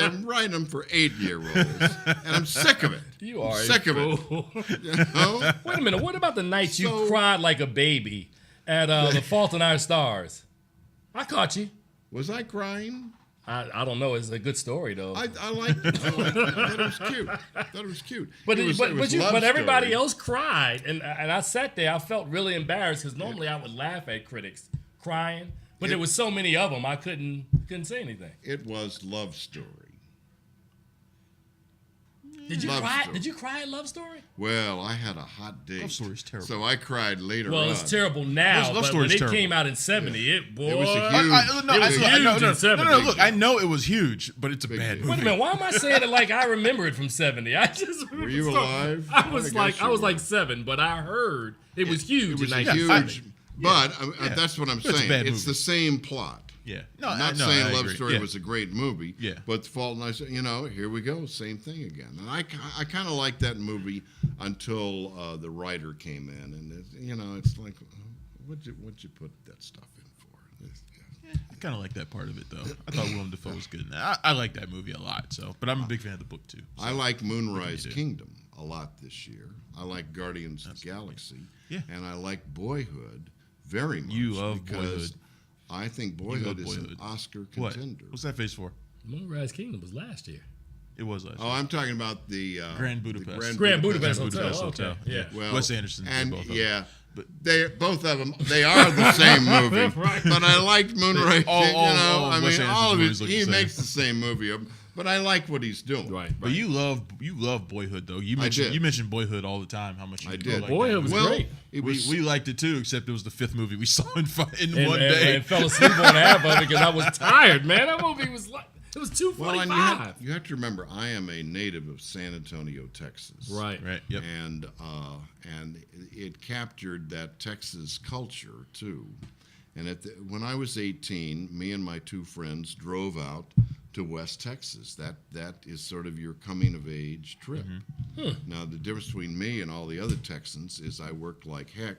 them for 8-year-olds, and I'm sick of it. You are sick of it. You know? Wait a minute. What about the nights you So- cried like a baby at The Fault in Our Stars? I caught you. Was I crying? I don't know. It's a good story though. I liked it. I thought it was cute. But It was love everybody story. else cried, and I sat there. I felt really embarrassed because normally I would laugh at critics crying, but there was so many of them I couldn't say anything. It was love story. Did you Love cry? Story. Did you cry at Love Story? Well, I had a hot date. Love Story's terrible. So I cried later Well, on. it's terrible now, Love but Story's when it terrible. came out in '70, it was a huge- It was huge in 70. No, look, I know it was huge, but it's a bad deal. movie. Wait a minute, why am I saying it like I remember it from '70? I just Were you alive? I was I guess you like were. 7, but I heard it was huge. It was in a 1970. huge. But that's what I'm It's a saying. bad It's movie. the same plot. Yeah. I'm not saying I Love agree. Story Yeah. was a great movie. Yeah. But The Fault in Our Stars, here we go, same thing again. And I kind of liked that movie until the writer came in, and it's like, what'd you put that stuff in for? I kind of like that part of it though. I thought Willem Dafoe was good. I like that movie a lot. So, but I'm a big fan of the book too. So. I like Moonrise Kingdom a lot this year. I like Guardians of the Galaxy. Yeah. And I like Boyhood very much. You love because Boyhood. I think You Boyhood love is an Boyhood. Oscar What? contender. What's that face for? Moonrise Kingdom was last year. It was last. Oh, year. I'm talking about the Grand Budapest. Grand Budapest Grand Hotel. Budapest Okay. Hotel. Yeah. Well, Wes Anderson did and both of them. yeah, but both of them they are the same movie. Right. But I liked Moonrise. All I Wes mean, Anderson's all of it. movies look the He same. makes the same movie, but I like what he's doing. Right. But you love Boyhood though. You did. mentioned Boyhood all the time. How much you I like did. that Boyhood was movie. great. It was. We liked it too, except it was the 5th movie we saw in one And day. fell asleep on half of it because I was tired, man. That movie was like It was 2:45. Well, and you have to remember, I am a native of San Antonio, Texas. Right. Right. Yep. And it captured that Texas culture too. And when I was 18, me and my two friends drove out to West Texas. That is sort of your coming of age trip. Now the difference between me and all the other Texans is I worked like heck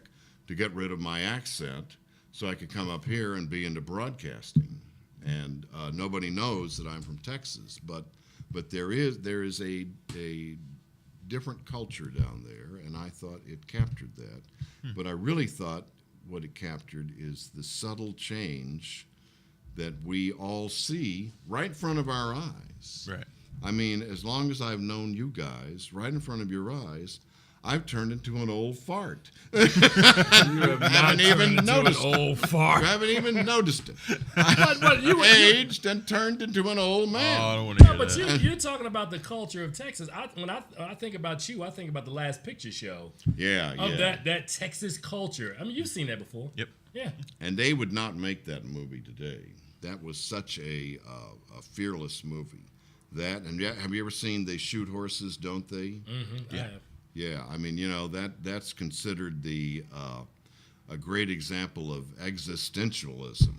to get rid of my accent so I could come up here and be into broadcasting. And nobody knows that I'm from Texas, but there is a different culture down there, and I thought it captured that. But I really thought what it captured is the subtle change that we all see right in front of our eyes. Right. I mean, as long as I've known you guys, right in front of your eyes, I've turned into an old fart. You have not even turned into noticed an old fart. You haven't even noticed it. But you Aged and turned into an old man. Oh, I don't want to hear But that. you're talking about the culture of Texas. When I think about you, I think about the Last Picture Show. Yeah, Of yeah. that Texas culture. I mean, you've seen that before. Yep. Yeah. And they would not make that movie today. That was such a fearless movie. That, and have you ever seen They Shoot Horses, Don't They? Mm-hmm. Yeah. Yeah, I mean, that's considered a great example of existentialism.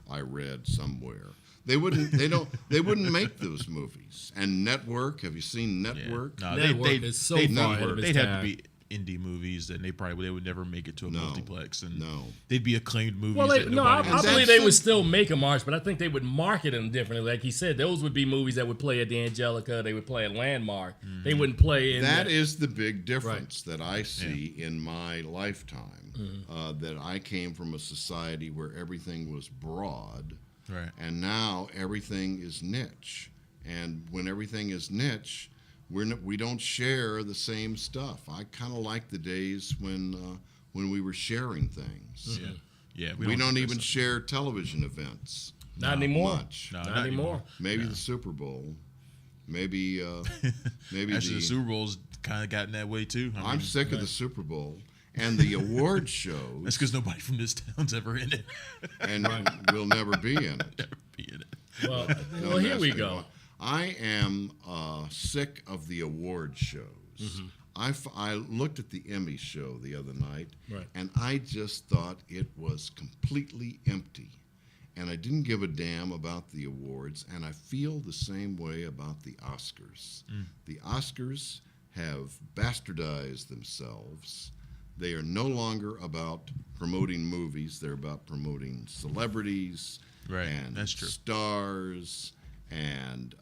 I read somewhere. They wouldn't make those movies. And Network, have you seen Network? No, Network is so far ahead of its they'd have time. to be indie movies, and they would never make it to a multiplex, and No. they'd be acclaimed movies. Well, that I nobody believe that's they the- would still make them, Arch, but I think they would market them differently. Like he said, those would be movies that would play at the Angelica. They would play at Landmark. They wouldn't play in That is the big difference that I see in my lifetime. That I came from a society where everything was broad, Right. and now everything is niche. And when everything is niche, we don't share the same stuff. I kind of like the days when we were sharing things. Yeah. We don't do even that stuff. share television events. Not anymore. Much. No, Not anymore. Maybe the Super Bowl. Maybe maybe Actually, the Super Bowl's kind of gotten that way too. I'm sick of the Super Bowl and the award shows, That's because nobody from this town's ever in it. and we'll never be in it. Never be in it. Well, No, well, here that's we not- go. I am sick of the award shows. I looked at the Emmy show the other night, Right. and I just thought it was completely empty. And I didn't give a damn about the awards, and I feel the same way about the Oscars. The Oscars have bastardized themselves. They are no longer about promoting movies. They're about promoting celebrities Right, and that's true. stars and,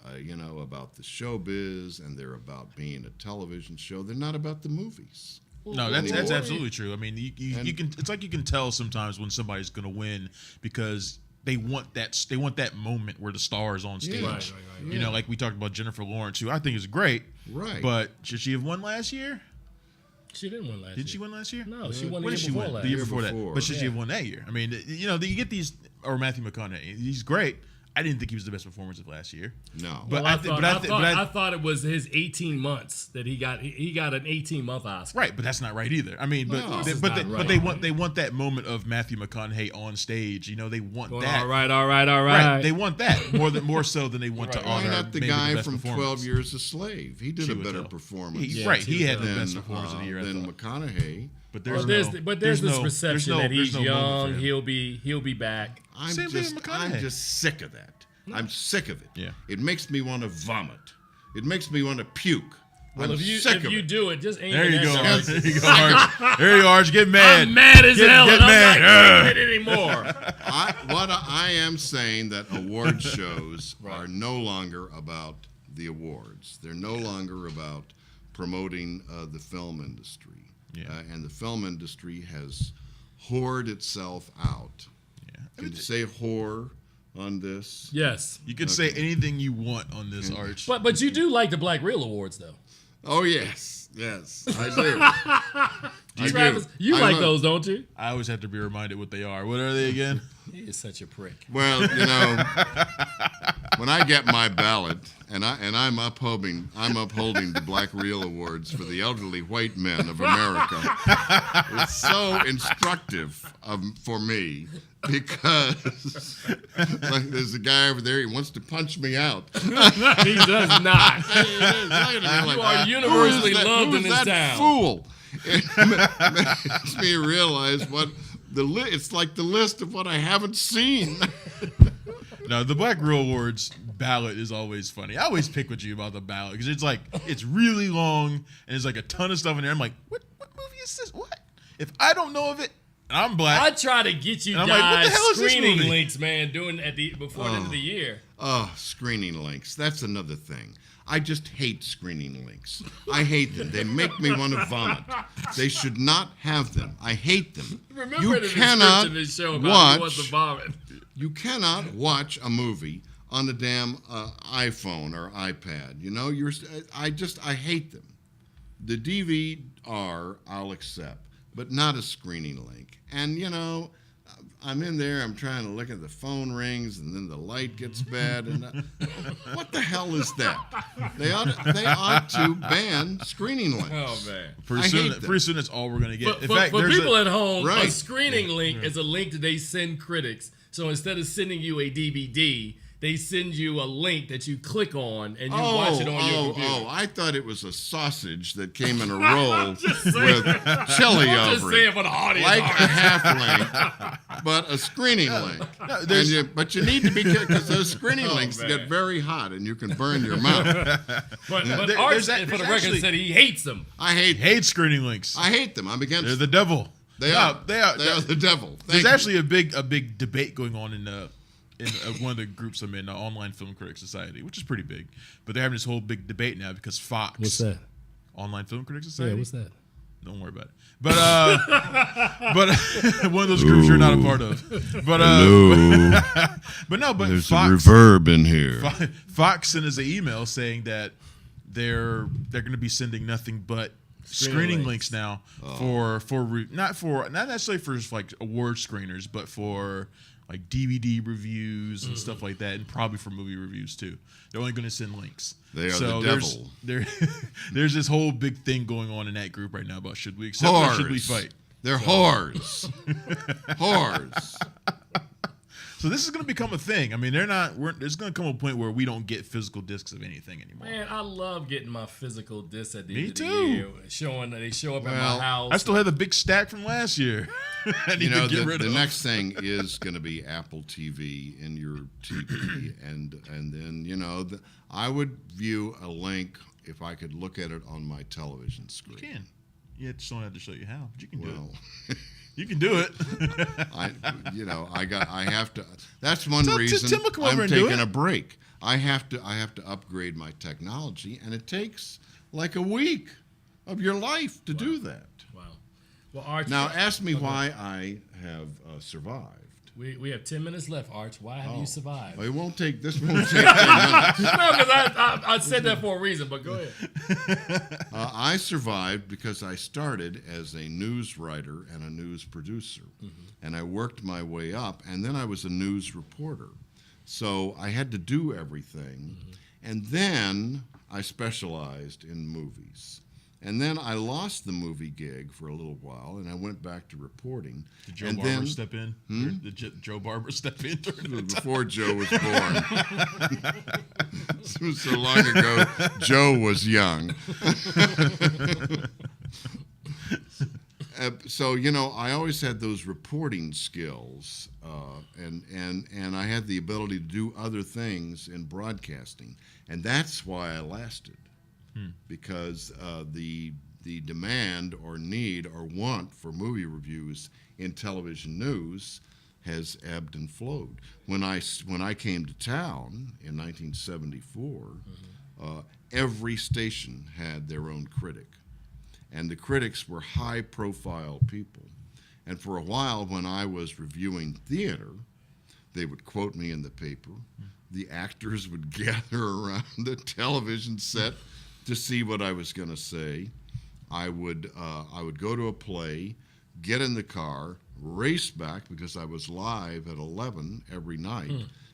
about the showbiz, and they're about being a television show. They're not about the movies. No, that's Anymore. absolutely true. I mean, you can. It's like you can tell sometimes when somebody's going to win because they want that moment where the star is on stage. Yeah. Right. You know, like we talked about Jennifer Lawrence, who I think is great. Right. But should she have won last year? She didn't win last year. Did she win last year? No, she won the When year did she before win? last. The year Year before that. before. But should she Yeah. have won that year? I mean, you get these, or Matthew McConaughey. He's great. I didn't think he was the best performance of last year. No. But Well, I I thought it was his 18 months that he got. He got an 18-month Oscar. Right, but that's not right either. I mean, No. This is but not they right. want that moment of Matthew McConaughey on stage. You know, they want that. All right. Right, they want that more so than they want to Right. honor Why not the maybe guy best from performance. 12 Years a Slave? He did She a would better tell. performance He, Yeah, right, she he was had the better. best performance of the year. I than thought. McConaughey. But There's there's this perception that he's moment for young. him. He'll be back. Same thing with McConaughey. I'm just sick of that. I'm sick of it. Yeah. It makes me want to vomit. It makes me want to puke. Well, I'm if sick you of it. do it, just aim There it you at go. somebody. There you go, Arch. There you are. Arch. Get mad. I'm mad as hell. Get and mad. I'm not taking it anymore. I am saying that award shows are no longer about the awards. They're no longer about promoting the film industry. Yeah. And the film industry has whored itself out. Yeah. Can you say whore on this? Yes, You can say anything you want on this, Arch. but you do like the Black Reel Awards though. Oh, yes, I do. Travis, you I like love- those, don't you? I always have to be reminded what they are. What are they again? He is such a prick. Well, when I get my ballot, and I'm upholding the Black Reel Awards for the elderly white men of America. It's so instructive for me because like, there's a guy over there. He wants to punch me out. He does not. He is looking at me like, You are "Who universally is that- loved who in is this that town." Fool. It makes me realize what it's like the list of what I haven't seen. No, the Black Reel Awards ballot is always funny. I always pick with you about the ballot because it's like it's really long and there's like a ton of stuff in there. I'm like, what movie is this? What? If I don't know of it, and I'm black. I try to get you And I'm like, what guys the hell is this screening movie? links, man, before the end of the year. Oh, screening links. That's another thing. I just hate screening links. I hate them. They make me want to vomit. They should not have them. I hate them. Remember the description of this show about you want to vomit. You cannot watch a movie on a damn iPhone or iPad. You know, I hate them. The DVR I'll accept, but not a screening link. And you know, I'm in there. I'm trying to look at the phone rings, and then the light gets bad. And what the hell is that? They ought to ban screening links. Oh man! Pretty soon, that's all we're gonna get. For people at home, a Right. screening link is a link that they send critics. So instead of sending you a DVD, they send you a link that you click on and you watch it on your computer. Oh, I thought it was a sausage that came in a roll with chili I'm just over saying it. for the audience. Like a half link, but a screening link. But you need to be careful because those screening links man. get very hot and you can burn your mouth. But There- Arch, there's a- for the there's record, actually- said he hates them. I hate hate screening links. them. I'm against They're them. the devil. They No, are. They are. They are the devil. There's Thank you. actually a big debate going on in one of the groups I'm in, the Online Film Critics Society, which is pretty big. But they're having this whole big debate now because Fox. What's that? Online Film Critics Society. Yeah, what's that? Don't worry about it. But but one of those groups you're not a part of. But but There's Fox, a reverb in here. Fox sent us an email saying that they're going to be sending nothing but screening links now not necessarily for just like award screeners, but for like DVD reviews and stuff like that, and probably for movie reviews too. They're only going to send links. They are the devil. There's this whole big thing going on in that group right now about should we accept or should we fight. They're whores. Whores. So this is going to become a thing. I mean, there's going to come a point where we don't get physical discs of anything anymore. Man, I love getting my physical discs at the Me end of too. the year. Showing that they show up at Well, my house. I still have the big stack from last year. I need You know, to get rid the of. next thing is going to be Apple TV in your TV, and then you know, I would view a link if I could look at it on my television screen. You can. You just don't have to show you how, but you can do Well, it. You can do it. I have to. That's one Tim reason will come over I'm and do taking it. a break. I have to upgrade my technology, and it takes like a week of your life to do that. Wow. Well, Arch. Now, ask me why I have survived. We have 10 minutes left, Arch. Why have you survived? This won't take 10 minutes. No, because I said that for a reason, but go ahead. I survived because I started as a news writer and a news producer. And I worked my way up, and then I was a news reporter. So I had to do everything. And then I specialized in movies. And then I lost the movie gig for a little while, and I went back to reporting. Did Joe Barber step in? Did Joe Barber step in during that time? Before Joe was born. This was so long ago, Joe was young. So, you know, I always had those reporting skills, and I had the ability to do other things in broadcasting. And that's why I lasted. Because the demand or need or want for movie reviews in television news has ebbed and flowed. When I came to town in 1974, every station had their own critic, and the critics were high-profile people. And for a while, when I was reviewing theater, they would quote me in the paper. The actors would gather around the television set to see what I was going to say. I would go to a play, get in the car, race back because I was live at 11 every night,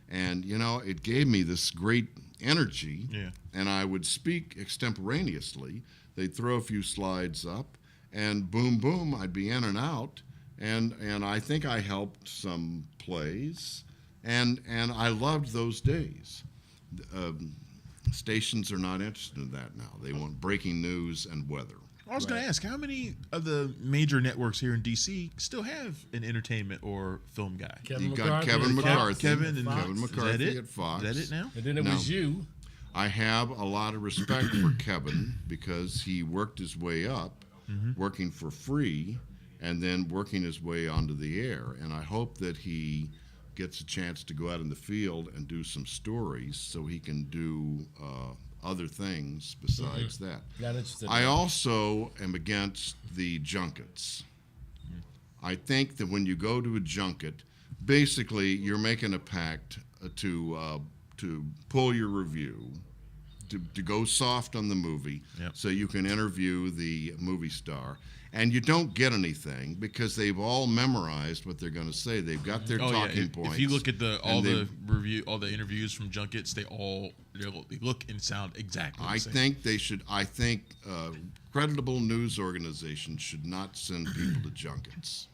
And, it gave me this great energy. Yeah. And I would speak extemporaneously. They'd throw a few slides up, and boom, boom, I'd be in and out. And I think I helped some plays, and I loved those days. Stations are not interested in that now. They want breaking news and weather. I was going to ask, how many of the major networks here in D.C. still have an entertainment or film guy? You got Kevin McCarthy. Kevin McCarthy at Fox. Is that it now? And then it was you. I have a lot of respect for Kevin because he worked his way up, working for free, and then working his way onto the air. And I hope that he gets a chance to go out in the field and do some stories so he can do other things besides that. Not interested. I also am against the junkets. I think that when you go to a junket, basically you're making a pact to pull your review, to go soft on the movie, so you can interview the movie star. And you don't get anything because they've all memorized what they're going to say. They've got their talking points. If you look at all the interviews from junkets, they look and sound exactly the same. I think credible news organizations should not send people to junkets.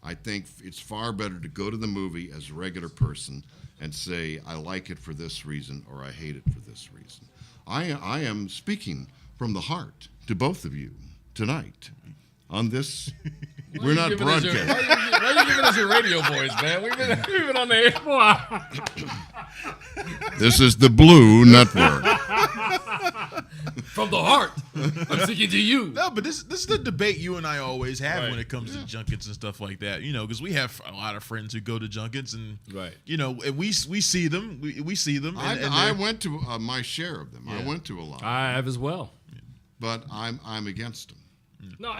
I think it's far better to go to the movie as a regular person and say, I like it for this reason or I hate it for this reason. I am speaking from the heart to both of you tonight. On this, we're not broadcasting. Why are you giving us your radio voice, man? We've been on the air for a while. This is the Blue Network. From the heart, I'm speaking to you. No, but this is the debate you and I always have when it comes to junkets and stuff like that. Because we have a lot of friends who go to junkets, and and we see them. We see them. I went to my share of them. I went to a lot. I have as well. But I'm against them. No,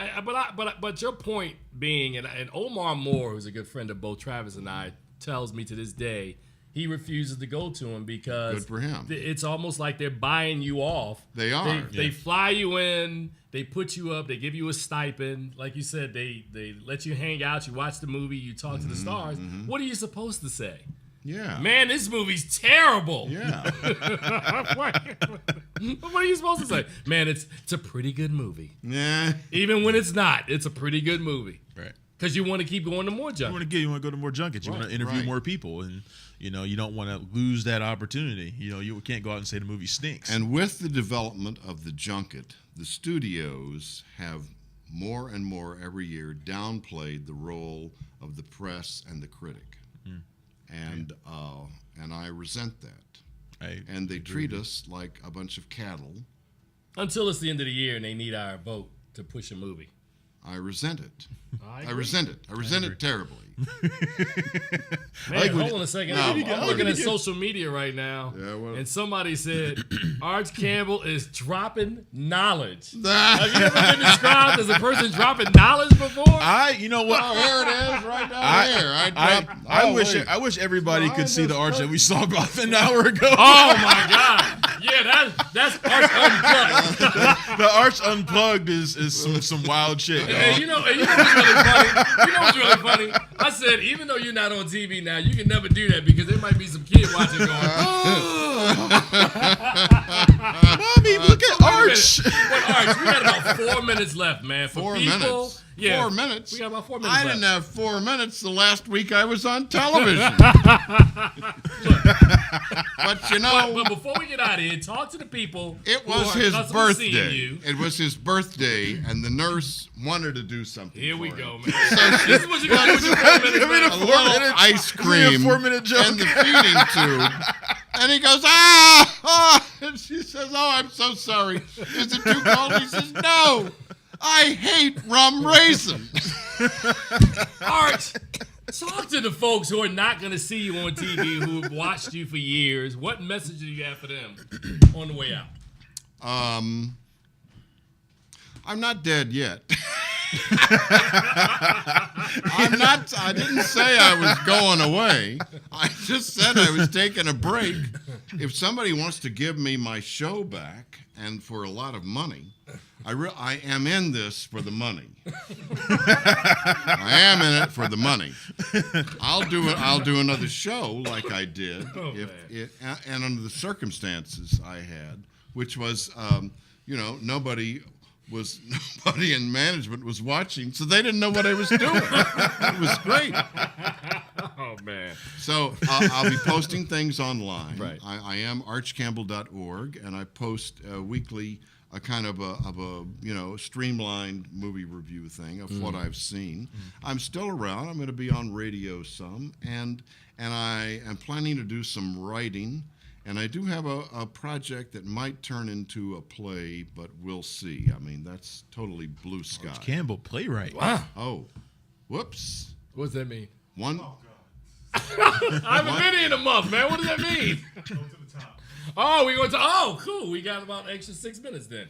but your point being, and Omar Moore, who's a good friend of both Travis and I, tells me to this day he refuses to go to him because good for him. It's almost like they're buying you off. They are. They fly you in, they put you up, they give you a stipend. Like you said, they let you hang out, you watch the movie, you talk to the stars. What are you supposed to say? Yeah. Man, this movie's terrible. Yeah. What are you supposed to say? Man, it's a pretty good movie. Yeah. Even when it's not, it's a pretty good movie. Right. Because you want to keep going to more junkets. You want to go to more junkets. You want to interview more people, and you don't want to lose that opportunity. You can't go out and say the movie stinks. And with the development of the junket, the studios have more and more every year downplayed the role of the press and the critic. And I resent that. And they treat us like a bunch of cattle. Until it's the end of the year and they need our vote to push a movie. I resent it. I resent it. I resent it terribly. Man, hold on a second. No, I'm looking at social media right now, and somebody said Arch Campbell is dropping knowledge. Have you ever been described as a person dropping knowledge before? You know what? Oh, here it is, right down here. I wish everybody could see the Arch that we saw about an hour ago. Oh my God! Yeah, that's Arch Unplugged. The Arch Unplugged is some wild shit. And you know what's really funny? You know what's really funny? I said, even though you're not on TV now, you can never do that because there might be some kid watching going, Mommy, look at Arch. But Arch, we got about 4 minutes left, man. For 4 people, minutes. Yeah, 4 minutes. We got about 4 minutes I left. didn't have 4 minutes the last week I was on television. But But before we get out of here, talk to the people. It was his birthday. It was his birthday, and the nurse wanted to do something. Here we for go, him. man. So This is what you got to do with your 4 minutes. a little ice cream 4-minute joke. and the feeding tube. And he goes, ah! And she says, oh, I'm so sorry. Is it too cold? He says, no. I hate rum raisin. Arch, talk to the folks who are not going to see you on TV, who have watched you for years. What message do you have for them on the way out? I'm not dead yet. I didn't say I was going away. I just said I was taking a break. If somebody wants to give me my show back and for a lot of money, I am in this for the money. I am in it for the money. I'll do another show like I did, and under the circumstances I had, which was, nobody in management was watching, so they didn't know what I was doing. It was great. Oh man! So I'll be posting things online. Right. I am archcampbell.org, and I post weekly a kind of a streamlined movie review thing of what I've seen. I'm still around. I'm going to be on radio some, and I am planning to do some writing. And I do have a project that might turn into a play, but we'll see. I mean, that's totally blue sky. Arch Campbell, playwright. Wow. Oh, whoops. What does that mean? One. I haven't been here in a month, man. What does that mean? Go to the top. Oh, we going to. Oh, cool. We got about extra 6 minutes then.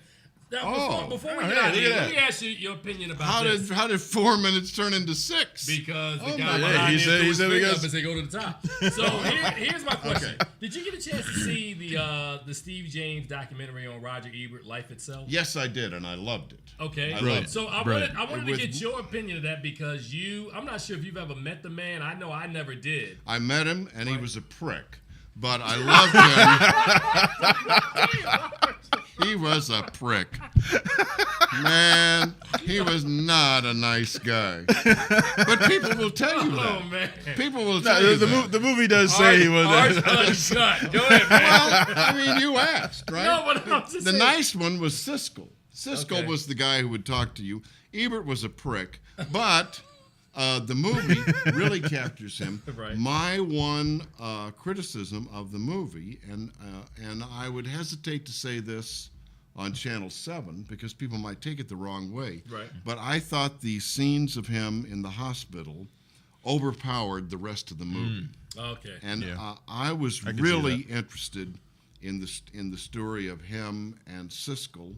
Now, before we get out of here, let me ask you your opinion about this. How did 4 minutes turn into 6? Because the guy my behind God. He said we finger got- up and say go to the top. So here's my question: Did you get a chance to see the Steve James documentary on Roger Ebert, Life Itself? Yes, I did, and I loved it. Okay. Brilliant. So I Brilliant. wanted to get your opinion of that because I'm not sure if you've ever met the man. I know I never did. I met him, and he was a prick, but I loved him. He was a prick. Man, he was not a nice guy. But people will tell you that. Oh man. People will tell you that. The movie does say he was. Uncut. Go ahead, man. Well, I mean, you asked, right? No, but I'm just The saying. nice one was Siskel. Siskel Okay. was the guy who would talk to you. Ebert was a prick, but the movie really captures him. Right. My one criticism of the movie, and I would hesitate to say this on Channel 7 because people might take it the wrong way. Right. But I thought the scenes of him in the hospital overpowered the rest of the movie. Okay. And Yeah. I was can see really interested in the story of him and Siskel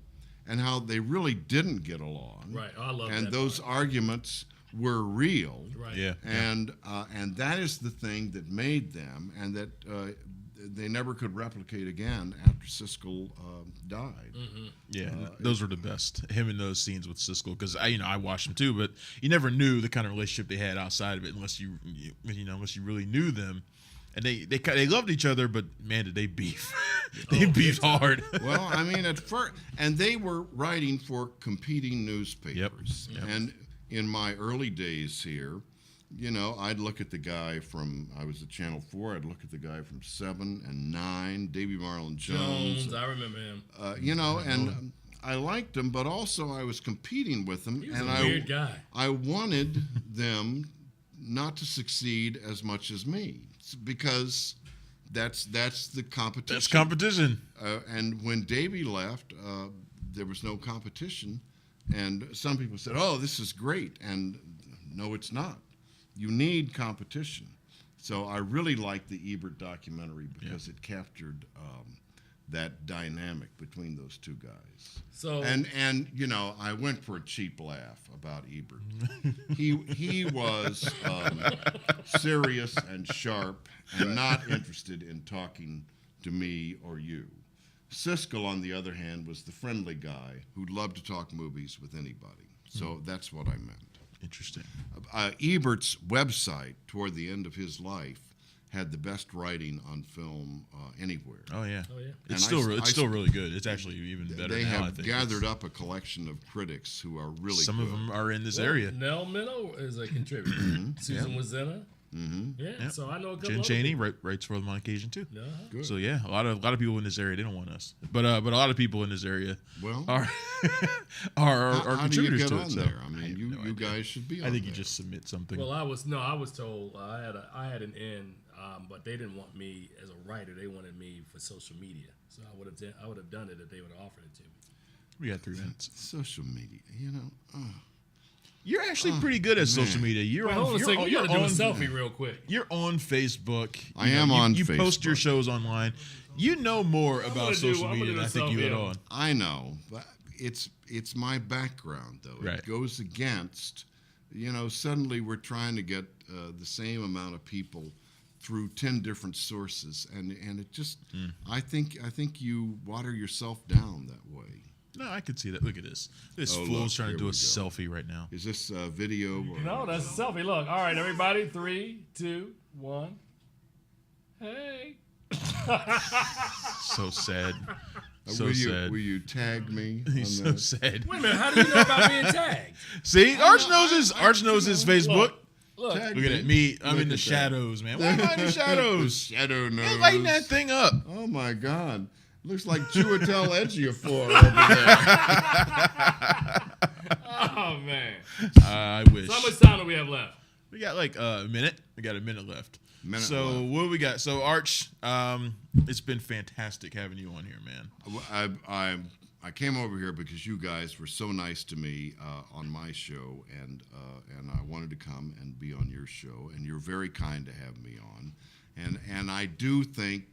and how they really didn't get along. Right. Oh, I love And that those arguments were real. Right. Yeah. And that is the thing that made them, and that they never could replicate again after Siskel died. Yeah, those were the best. Him in those scenes with Siskel, because I watched them too, but you never knew the kind of relationship they had outside of it unless you really knew them. And they loved each other, but man, did they beef? They beefed hard. Well, I mean, at first, and they were writing for competing newspapers. Yep. And in my early days here, I'd look at the guy I was at Channel 4, I'd look at the guy from 7 and 9, Davy Marlon Jones. I remember him. And I liked him, but also I was competing with them. He was and a weird guy. I wanted them not to succeed as much as me because that's the competition. That's competition. And when Davy left, there was no competition. And some people said, oh, this is great. And no, it's not. You need competition. So I really liked the Ebert documentary because it captured that dynamic between those two guys. So And I went for a cheap laugh about Ebert. He was serious and sharp and not interested in talking to me or you. Siskel, on the other hand, was the friendly guy who loved to talk movies with anybody. So that's what I meant. Interesting. Ebert's website, toward the end of his life, had the best writing on film anywhere. Oh yeah. And It's still really good. It's actually even better They now. I have think gathered up a collection of critics who are really some good. of them are in this area. Nell Minow is a contributor. Susan Wazena. Yeah. So I know a couple Jen other Chaney people. writes for them on occasion too. Good. So yeah, a lot of people in this area, they don't want us, but a lot of people in this area Well, are how do you contributors get to on it. So there? I I mean, have you no idea. guys should be on I think you there. just submit something. Well, I was told I had an in, but they didn't want me as a writer. They wanted me for social media. So I would have done it if they would have offered it to me. We got 3 minutes. Social media, You're actually pretty good at social media. You're Wait, on. hold on a You're second. on, We you're gotta do a on- selfie real quick. You're on Facebook. I am on You post your Facebook. shows online. You know more about social I'm gonna media do than I a think you selfie let of on. I know, but it's my background though. Right. It goes against, suddenly we're trying to get the same amount of people through 10 different sources, and it just I think you water yourself down that way. No, I could see that. Look at this. This Oh, fool's look, trying to here do a we go. selfie right now. Is this video? Or No, that's a selfie. Look. All right, everybody. 3, 2, 1. Hey. So sad. So will sad. you tag me? On He's so that? sad. Wait a minute. How do you know about being tagged? See, Arch knows his Facebook. Look. Tag Look at that. Me, I'm in the shadows, man. Why am I in the shadows? Shadow nose. Man, lighten that thing up. Oh my God. Looks like Chiwetel Ejiofor over there. Oh man. I wish. So how much time do we have left? We got like a minute. We got a minute left. So left. what do we got? So Arch, it's been fantastic having you on here, man. I came over here because you guys were so nice to me on my show, and I wanted to come and be on your show, and you're very kind to have me on, and I do think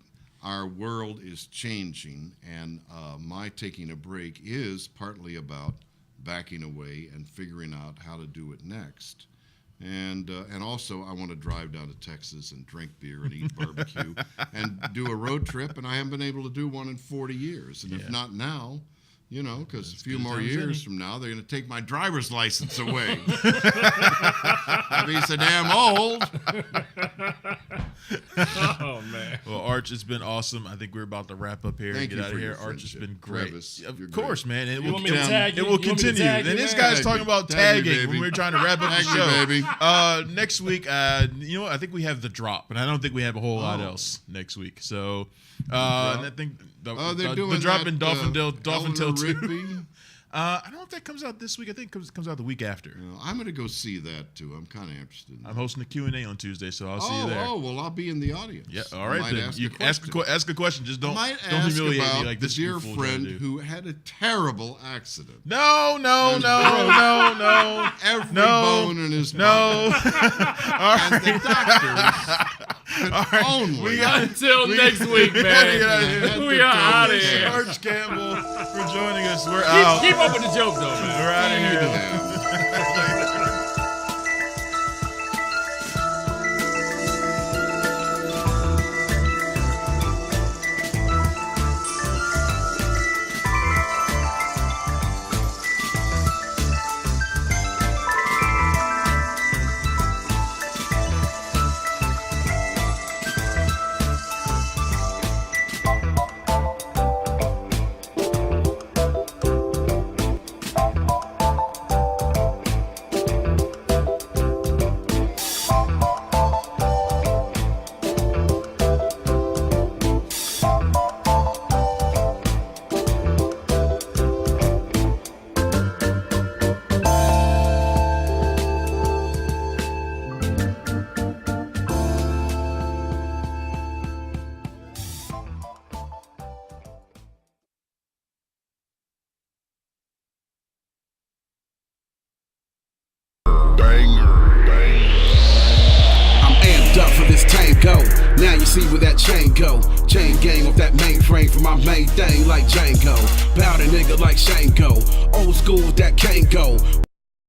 our world is changing, and my taking a break is partly about backing away and figuring out how to do it next. And also, I want to drive down to Texas and drink beer and eat barbecue and do a road trip, and I haven't been able to do one in 40 years. And if not now, because a few more years from now, they're going to take my driver's license away. I'll be so damn old. Oh man. Well, Arch, it's been awesome. I think we're about to wrap up here Thank and get you out for of here. your Arch has friendship. been great. Travis, Of you're course, great. man. It You will want me to continue. tag you? It will You want me to continue. tag you, And this man? guy's Tag talking me. about Tag me, tagging when baby. we were trying to wrap up the Tag me, show. baby. Next week, I think we have the drop, and I don't think we have a whole lot else next week. So, and I think They're the doing drop that, in Dolphindale Eleanor 2. Rigby. I don't know if that comes out this week. I think it comes out the week after. I'm going to go see that, too. I'm kind of interested in that. I'm hosting a Q&A on Tuesday, so I'll see you there. Oh, well, I'll be in the audience. Yeah, all I right might then. ask You a question. ask a question. Just don't I might don't ask humiliate about me like the this dear fool trying to friend do. who had a terrible accident. No. Every No. bone in his body. No. And the doctors could only. We got Until next week, We gotta get out of man. here. We are out of here. Arch Campbell for joining us. We're out. Keep up with the joke, though, man. We're out of here. Yeah. I'm amped up for this tango. Now you see where that chain go. Chain gang with that mainframe for my main thing like Django. Bout a nigga like Shango. Old school that can't go.